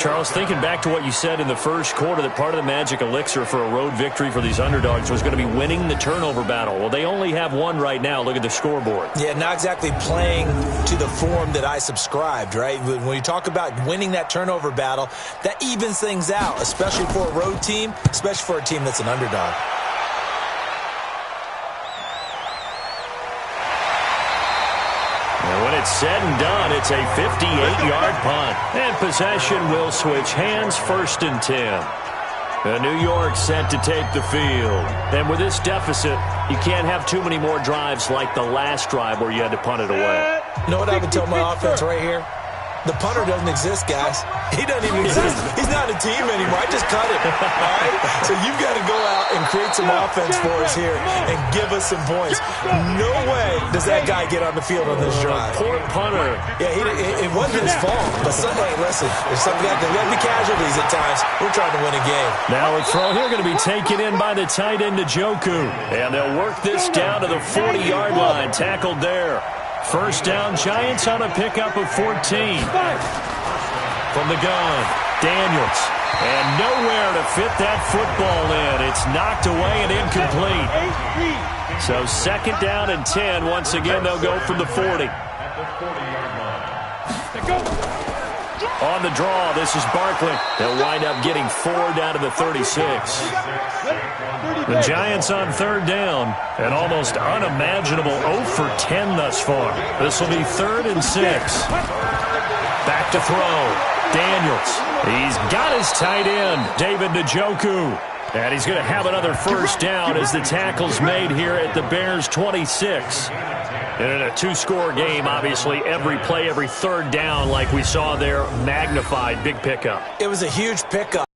Charles, thinking back to what you said in the first quarter, that part of the magic elixir for a road victory for these underdogs was going to be winning the turnover battle. Well, they only have one right now. Look at the scoreboard. Yeah, not exactly playing to the form that I subscribed, right? When you talk about winning that turnover battle, that evens things out, especially for a road team, especially for a team that's an underdog. And when it's said and done, it's a 58-yard punt. And possession will switch hands, 1st and 10. New York set to take the field. And with this deficit, you can't have too many more drives like the last drive where you had to punt it away. You know what I would tell my offense right here? The punter doesn't exist, guys. He doesn't even exist. He's not a team anymore. I just cut him. All right? So you've got to go out and create some offense for us here and give us some points. No way does that guy get on the field on this drive. Poor punter. Yeah, it wasn't his fault. But, hey, listen, there's something got to be casualties at times. We're trying to win a game. Now a throw here going to be taken in by the tight end, Njoku. And they'll work this down to the 40-yard line. Tackled there. 1st down, Giants on a pickup of 14. From the gun, Daniels. And nowhere to fit that football in. It's knocked away and incomplete. So 2nd down and 10. Once again, they'll go from the 40. On the draw, this is Barkley. They'll wind up getting 4 down to the 36. The Giants on 3rd down. An almost unimaginable 0 for 10 thus far. This will be 3rd and 6. Back to throw. Daniels. He's got his tight end, David Njoku. And he's going to have another 1st down as the tackle's made here at the Bears' 26. And in a 2-score game, obviously, every play, every 3rd down, like we saw there, magnified. Big pickup. It was a huge pickup.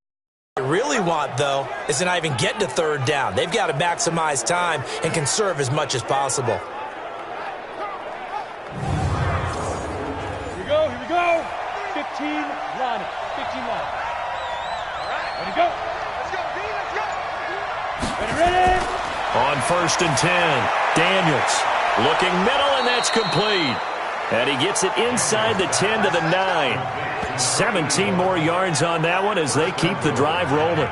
What they really want, though, is to not even get to 3rd down. They've got to maximize time and conserve as much as possible. Here we go. 15 line it. 15 line it. All right. Ready to go. Let's go, D. Let's go. Ready. On 1st and 10, Daniels. Looking middle, and that's complete. And he gets it inside the 10 to the 9. 17 more yards on that one as they keep the drive rolling.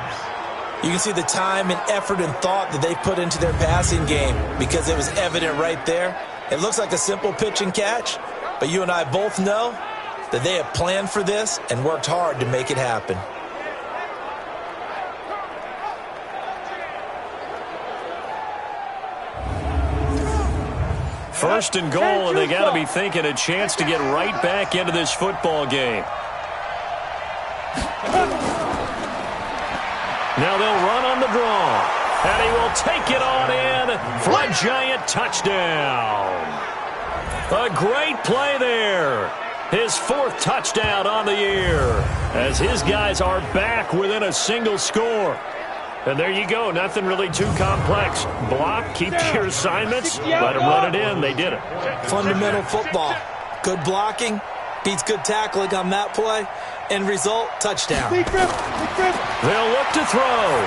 You can see the time and effort and thought that they put into their passing game because it was evident right there. It looks like a simple pitch and catch, but you and I both know that they have planned for this and worked hard to make it happen. First and goal, and they got to be thinking a chance to get right back into this football game. Now they'll run on the draw, and he will take it on in for a Giant touchdown. A great play there. His 4th touchdown on the year as his guys are back within a single score. And there you go. Nothing really too complex. Block, keep your assignments, let them run it in. They did it. Fundamental football. Good blocking beats good tackling on that play. End result, touchdown. They'll look to throw.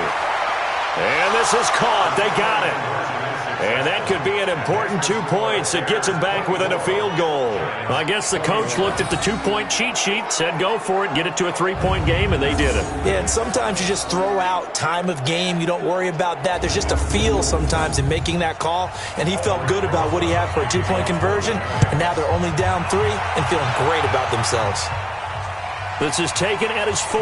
And this is caught. They got it. And that could be an important 2 points. It gets them back within a field goal. I guess the coach looked at the 2-point cheat sheet, said go for it, get it to a 3-point game, and they did it. Yeah, and sometimes you just throw out time of game. You don't worry about that. There's just a feel sometimes in making that call, and he felt good about what he had for a 2-point conversion, and now they're only down 3 and feeling great about themselves. This is taken at his 4.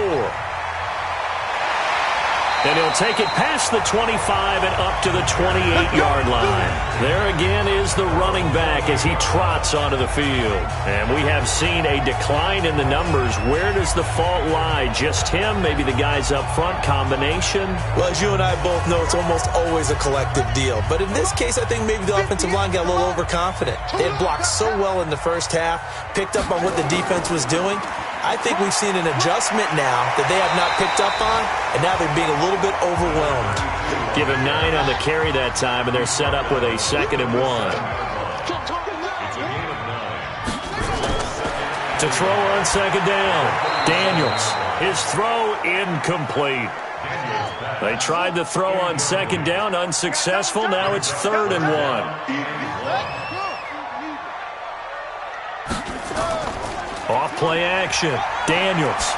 And he'll take it past the 25 and up to the 28-yard line. There again is the running back as he trots onto the field. And we have seen a decline in the numbers. Where does the fault lie? Just him? Maybe the guys up front? Combination? Well, as you and I both know, it's almost always a collective deal. But in this case, I think maybe the offensive line got a little overconfident. They had blocked so well in the first half, picked up on what the defense was doing. I think we've seen an adjustment now that they have not picked up on, and now they're being a little bit overwhelmed. Give him 9 on the carry that time, and they're set up with a 2nd and 1. To throw on 2nd down. Daniels. His throw incomplete. They tried to throw on 2nd down, unsuccessful. Now it's 3rd and 1. Off play action. Daniels.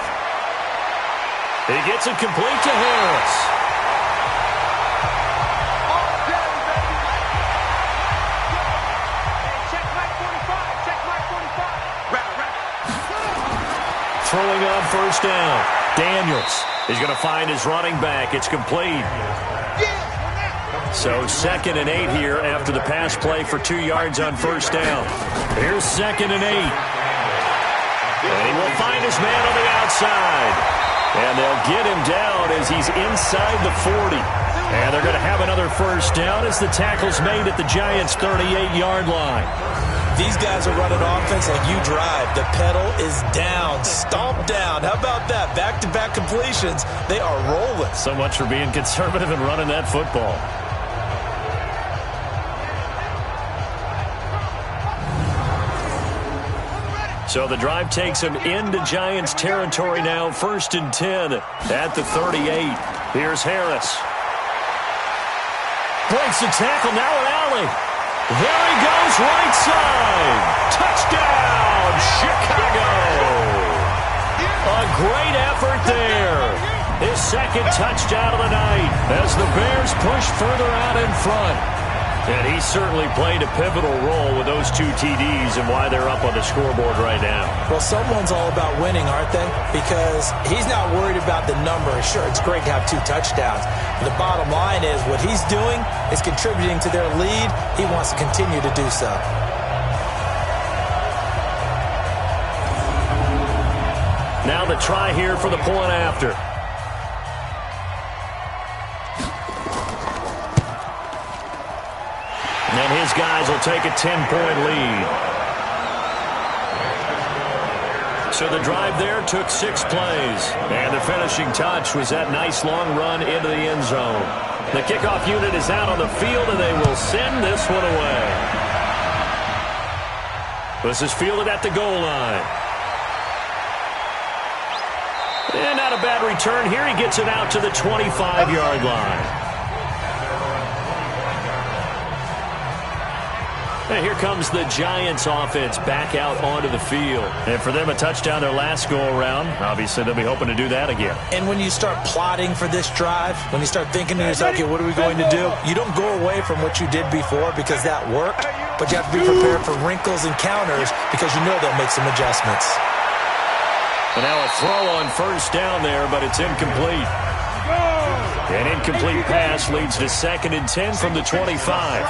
He gets it complete to Harris. Throwing on 1st down. Daniels is going to find his running back. It's complete. So 2nd and 8 here after the pass play for 2 yards on 1st down. Here's 2nd and 8. And he will find his man on the outside. And they'll get him down as he's inside the 40. And they're going to have another 1st down as the tackle's made at the Giants' 38-yard line. These guys are running offense like you drive. The pedal is down, stomp down. How about that? Back-to-back completions. They are rolling. So much for being conservative and running that football. So the drive takes him into Giants territory now. 1st and 10 at the 38. Here's Harris. Breaks the tackle, now an alley. There he goes, right side. Touchdown, Chicago. A great effort there. His 2nd touchdown of the night as the Bears push further out in front. And he certainly played a pivotal role with those 2 TDs and why they're up on the scoreboard right now. Well, someone's all about winning, aren't they? Because he's not worried about the number. Sure, it's great to have 2 touchdowns. But the bottom line is what he's doing is contributing to their lead. He wants to continue to do so. Now the try here for the point after. And his guys will take a 10-point lead. So the drive there took 6 plays. And the finishing touch was that nice long run into the end zone. The kickoff unit is out on the field, and they will send this one away. This is fielded at the goal line. And not a bad return here. He gets it out to the 25-yard line. And here comes the Giants offense back out onto the field. And for them, a touchdown their last go-around. Obviously, they'll be hoping to do that again. And when you start plotting for this drive, when you start thinking to yourself, okay, what are we going to do? You don't go away from what you did before because that worked, but you have to be prepared for wrinkles and counters because you know they'll make some adjustmts. And now a throw on 1st down there, but it's incomplete. An incomplete pass leads to 2nd and 10 from the 25.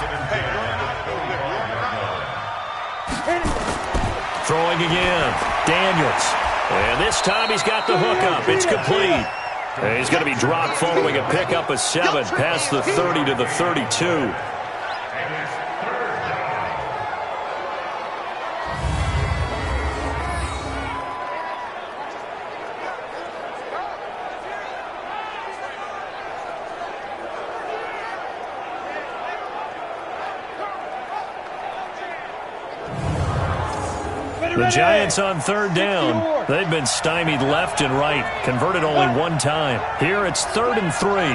Throwing again. Daniels. And this time he's got the hook up. It's complete. And he's going to be dropped following a pickup of 7 past the 30 to the 32. The Giants on third down. They've been stymied left and right, converted only one time. Here it's 3rd and 3.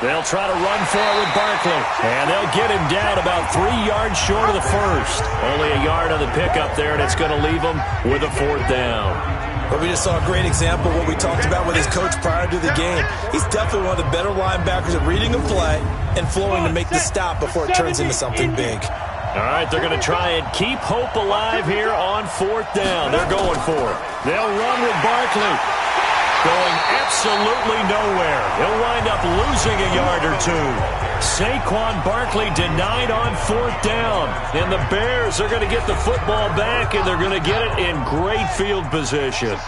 They'll try to run for it with Barkley, and they'll get him down about 3 yards short of the first. Only a yard on the pickup there, and it's going to leave him with a 4th down. But we just saw a great example of what we talked about with his coach prior to the game. He's definitely one of the better linebackers at reading a play and flowing to make the stop before it turns into something big. All right, they're going to try and keep hope alive here on 4th down. They're going for it. They'll run with Barkley. Going absolutely nowhere. He'll wind up losing a yard or 2. Saquon Barkley denied on 4th down. And the Bears are going to get the football back, and they're going to get it in great field position.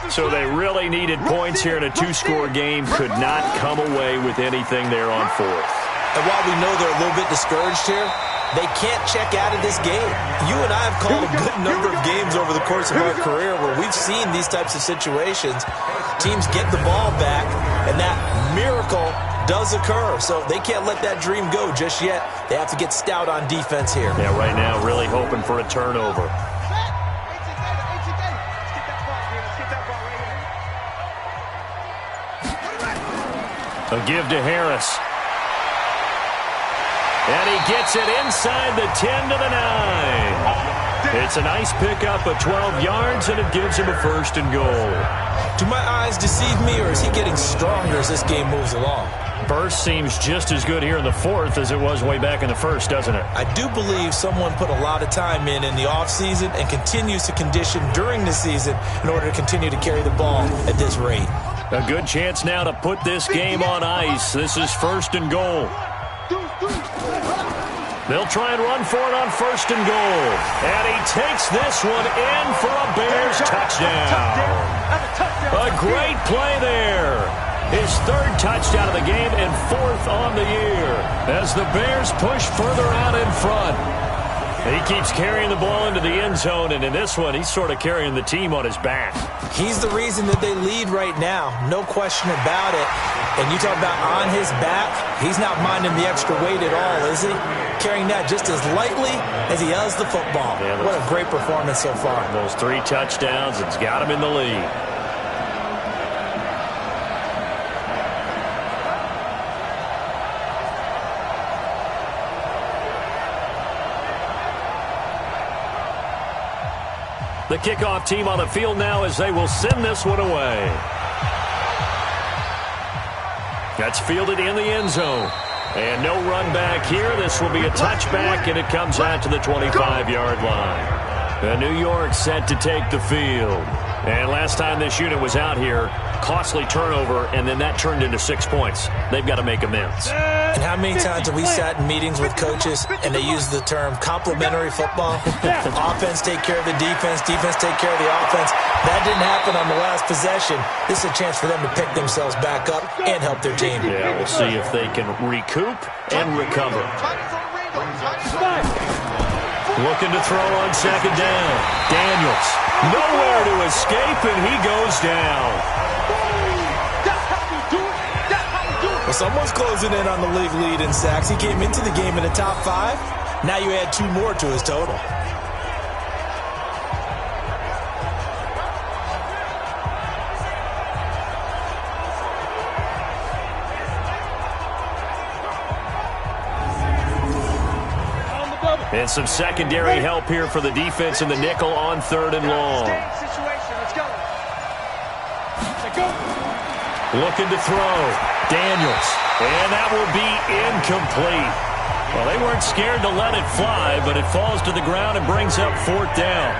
So they really needed points here in a 2-score game. Could not come away with anything there on 4th. And while we know they're a little bit discouraged here, they can't check out of this game. You and I have called a good number of games over the course of our career where we've seen these types of situations. Teams get the ball back, and that miracle does occur. So they can't let that dream go just yet. They have to get stout on defense here. Yeah, right now really hoping for a turnover. A give to Harris. And he gets it inside the 10 to the 9. It's a nice pickup of 12 yards, and it gives him a 1st and goal. Do my eyes deceive me, or is he getting stronger as this game moves along? Burst seems just as good here in the 4th as it was way back in the 1st, doesn't it? I do believe someone put a lot of time in the offseason and continues to condition during the season in order to continue to carry the ball at this rate. A good chance now to put this game on ice. This is 1st and goal. They'll try and run for it on 1st and goal. And he takes this one in for a Bears touchdown. A great play there. His 3rd touchdown of the game and 4th on the year as the Bears push further out in front. He keeps carrying the ball into the end zone, and in this one, he's sort of carrying the team on his back. He's the reason that they lead right now, no question about it. And you talk about on his back, he's not minding the extra weight at all, is he? Carrying that just as lightly as he does the football. Yeah, what a great performance so far. Those 3 touchdowns, it's got him in the lead. The kickoff team on the field now as they will send this one away. That's fielded in the end zone. And no run back here. This will be a touchback, and it comes out to the 25-yard line. New York set to take the field. And last time this unit was out here, costly turnover, and then that turned into 6 points. They've got to make amends. And how many times have we sat in meetings with coaches and they use the term complementary football? Offense take care of the defense, defense take care of the offense. That didn't happen on the last possession. This is a chance for them to pick themselves back up and help their team. Yeah, we'll see if they can recoup and recover. Looking to throw on 2nd down. Daniels, nowhere to escape, and he goes down. Well, someone's closing in on the league lead in sacks. He came into the game in the top 5. Now you add 2 more to his total. And some secondary help here for the defense in the nickel on 3rd and long. Looking to throw. Daniels. And that will be incomplete. Well, they weren't scared to let it fly, but it falls to the ground and brings up 4th down.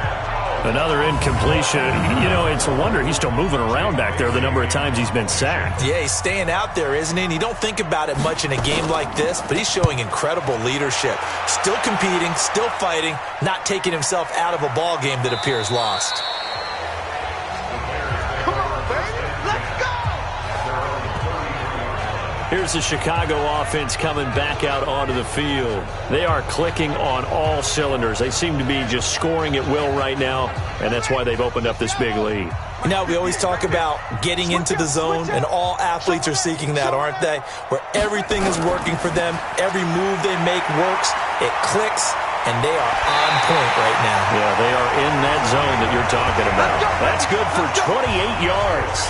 Another incompletion. You know, it's a wonder he's still moving around back there the number of times he's been sacked. Yeah, he's staying out there, isn't he? And you don't think about it much in a game like this, but he's showing incredible leadership. Still competing, still fighting, not taking himself out of a ball game that appears lost. Here's the Chicago offense coming back out onto the field. They are clicking on all cylinders. They seem to be just scoring at will right now, and that's why they've opened up this big lead. You know, we always talk about getting into the zone, and all athletes are seeking that, aren't they? Where everything is working for them, every move they make works, it clicks, and they are on point right now. Yeah, they are in that zone that you're talking about. That's good for 28 yards.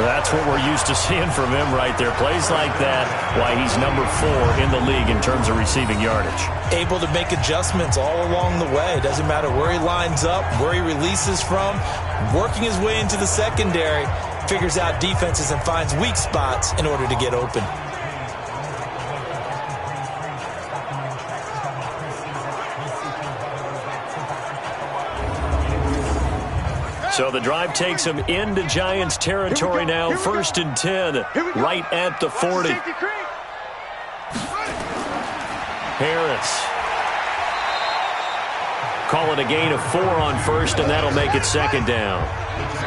That's what we're used to seeing from him right there. Plays like that, why he's number 4 in the league in terms of receiving yardage. Able to make adjustments all along the way. Doesn't matter where he lines up, where he releases from. Working his way into the secondary, figures out defenses and finds weak spots in order to get open. So the drive takes him into Giants territory now. 1st and 10, right at the 40. Harris. Call it a gain of 4 on 1st, and that'll make it 2nd down.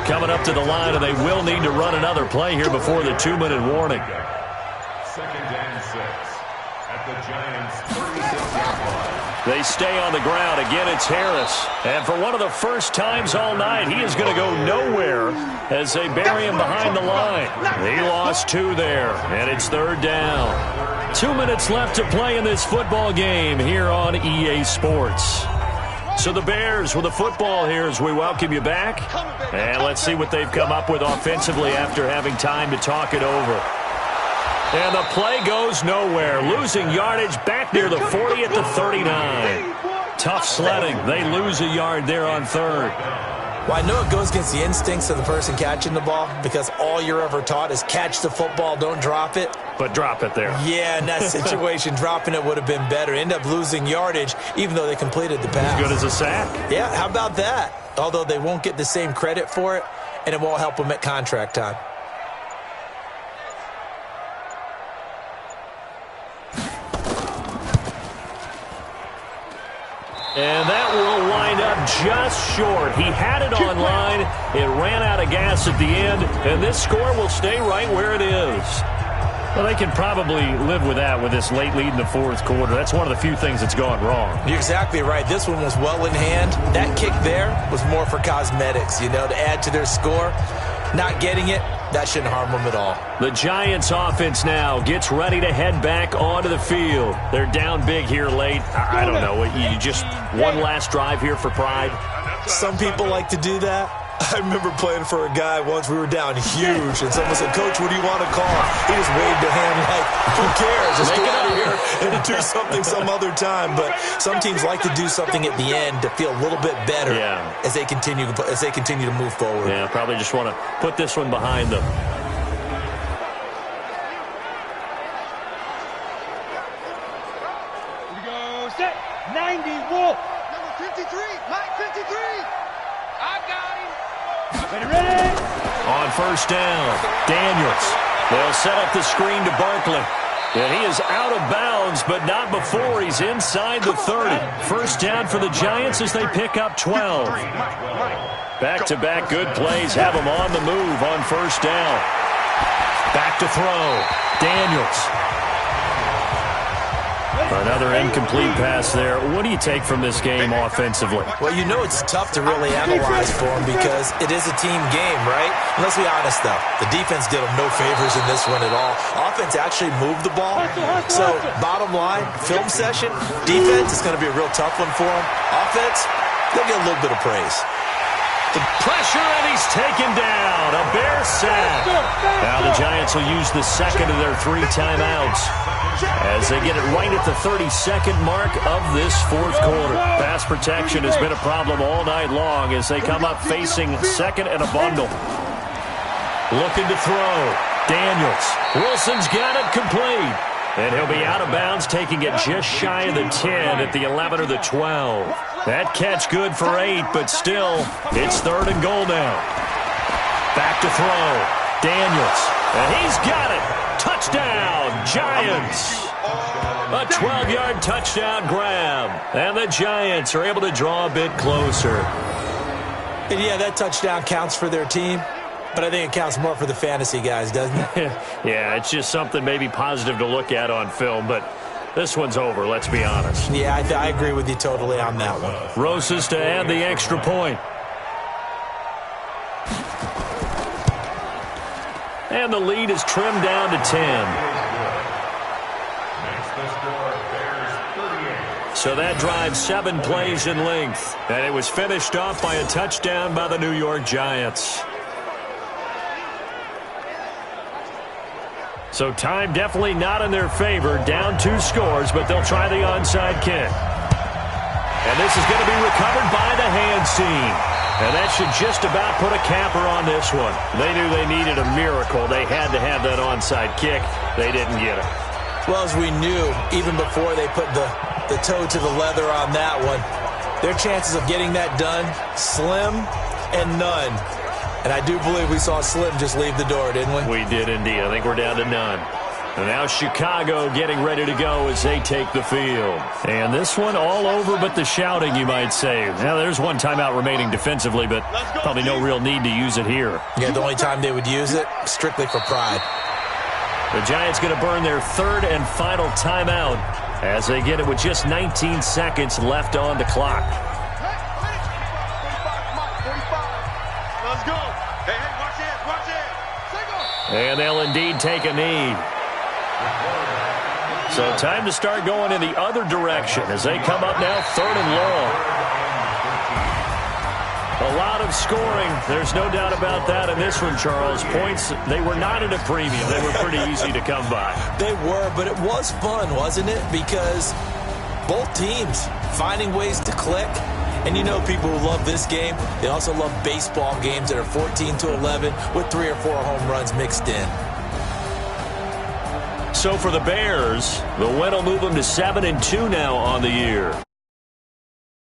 Coming up to the line, and they will need to run another play here before the 2-minute warning. 2nd and 6 at the Giants' 36-yard line. They stay on the ground. Again, it's Harris. And for one of the first times all night, he is going to go nowhere as they bury him behind the line. He lost 2 there, and it's 3rd down. 2 minutes left to play in this football game here on EA Sports. So the Bears with the football here as we welcome you back. And let's see what they've come up with offensively after having time to talk it over. And the play goes nowhere. Losing yardage back near the 40 at the 39. Tough sledding. They lose a yard there on 3rd. Well, I know it goes against the instincts of the person catching the ball because all you're ever taught is catch the football, don't drop it. But drop it there. Yeah, in that situation, dropping it would have been better. End up losing yardage even though they completed the pass. As good as a sack. Yeah, how about that? Although they won't get the same credit for it, and it won't help them at contract time. And that will wind up just short. He had it on line. It ran out of gas at the end, and this score will stay right where it is. Well, they can probably live with that with this late lead in the 4th quarter. That's one of the few things that's gone wrong. You're exactly right. This one was well in hand. That kick there was more for cosmetics, to add to their score. Not getting it, that shouldn't harm them at all. The Giants offense now gets ready to head back onto the field. They're down big here late. I don't know. You just one last drive here for pride? Some people like to do that. I remember playing for a guy once. We were down huge, and someone said, "Coach, what do you want to call?" He just waved a hand like, who cares? Just get out of here and do something some other time. But some teams like to do something at the end to feel a little bit better as they continue to move forward. Yeah, probably just want to put this one behind them. Here we go. Set. 90. Wolf. Number 53. Mike 53. I got him. Ready? On 1st down, Daniels. They'll set up the screen to Barkley. And he is out of bounds, but not before he's inside the 30. 1st down for the Giants as they pick up 12. Back-to-back good plays have them on the move on 1st down. Back to throw. Daniels. Another incomplete pass there. What do you take from this game offensively? Well, it's tough to really analyze for them because it is a team game, right? And let's be honest, though. The defense did them no favors in this one at all. Offense actually moved the ball. So, bottom line, film session, defense is going to be a real tough one for them. Offense, they'll get a little bit of praise. The pressure, and he's taken down. A Bear sack. Now the Giants will use the second of their 3 timeouts as they get it right at the 32nd mark of this 4th quarter. Pass protection has been a problem all night long as they come up facing 2nd and a bundle. Looking to throw. Daniels. Wilson's got it complete. And he'll be out of bounds, taking it just shy of the 10 at the 11 or the 12. That catch good for 8, but still, it's 3rd and goal now. Back to throw. Daniels. And he's got it. Touchdown, Giants. A 12-yard touchdown grab. And the Giants are able to draw a bit closer. And yeah, that touchdown counts for their team. But I think it counts more for the fantasy guys, doesn't it? Yeah, it's just something maybe positive to look at on film, but this one's over, let's be honest. Yeah, I agree with you totally on that one. Rosas to add the extra point. And the lead is trimmed down to 10. So that drive 7 plays in length. And it was finished off by a touchdown by the New York Giants. So time definitely not in their favor. Down 2 scores, but they'll try the onside kick. And this is going to be recovered by the hands team. And that should just about put a capper on this one. They knew they needed a miracle. They had to have that onside kick. They didn't get it. Well, as we knew, even before they put the toe to the leather on that one, their chances of getting that done, slim and none. And I do believe we saw Slim just leave the door, didn't we? We did indeed. I think we're down to none. And now Chicago getting ready to go as they take the field. And this one all over but the shouting, you might say. Now, there's one timeout remaining defensively, but probably no real need to use it here. Yeah, the only time they would use it, strictly for pride. The Giants going to burn their 3rd and final timeout as they get it with just 19 seconds left on the clock. Let's go. Hey, watch it, watch it. And they'll indeed take a knee. So time to start going in the other direction as they come up now 3rd and long. A lot of scoring. There's no doubt about that in this one, Charles. Points, they were not at a premium. They were pretty easy to come by. They were, but it was fun, wasn't it? Because both teams finding ways to click. And you know people who love this game, they also love baseball games that are 14-11 with 3 or 4 home runs mixed in. So for the Bears, the win will move them to 7-2 now on the year.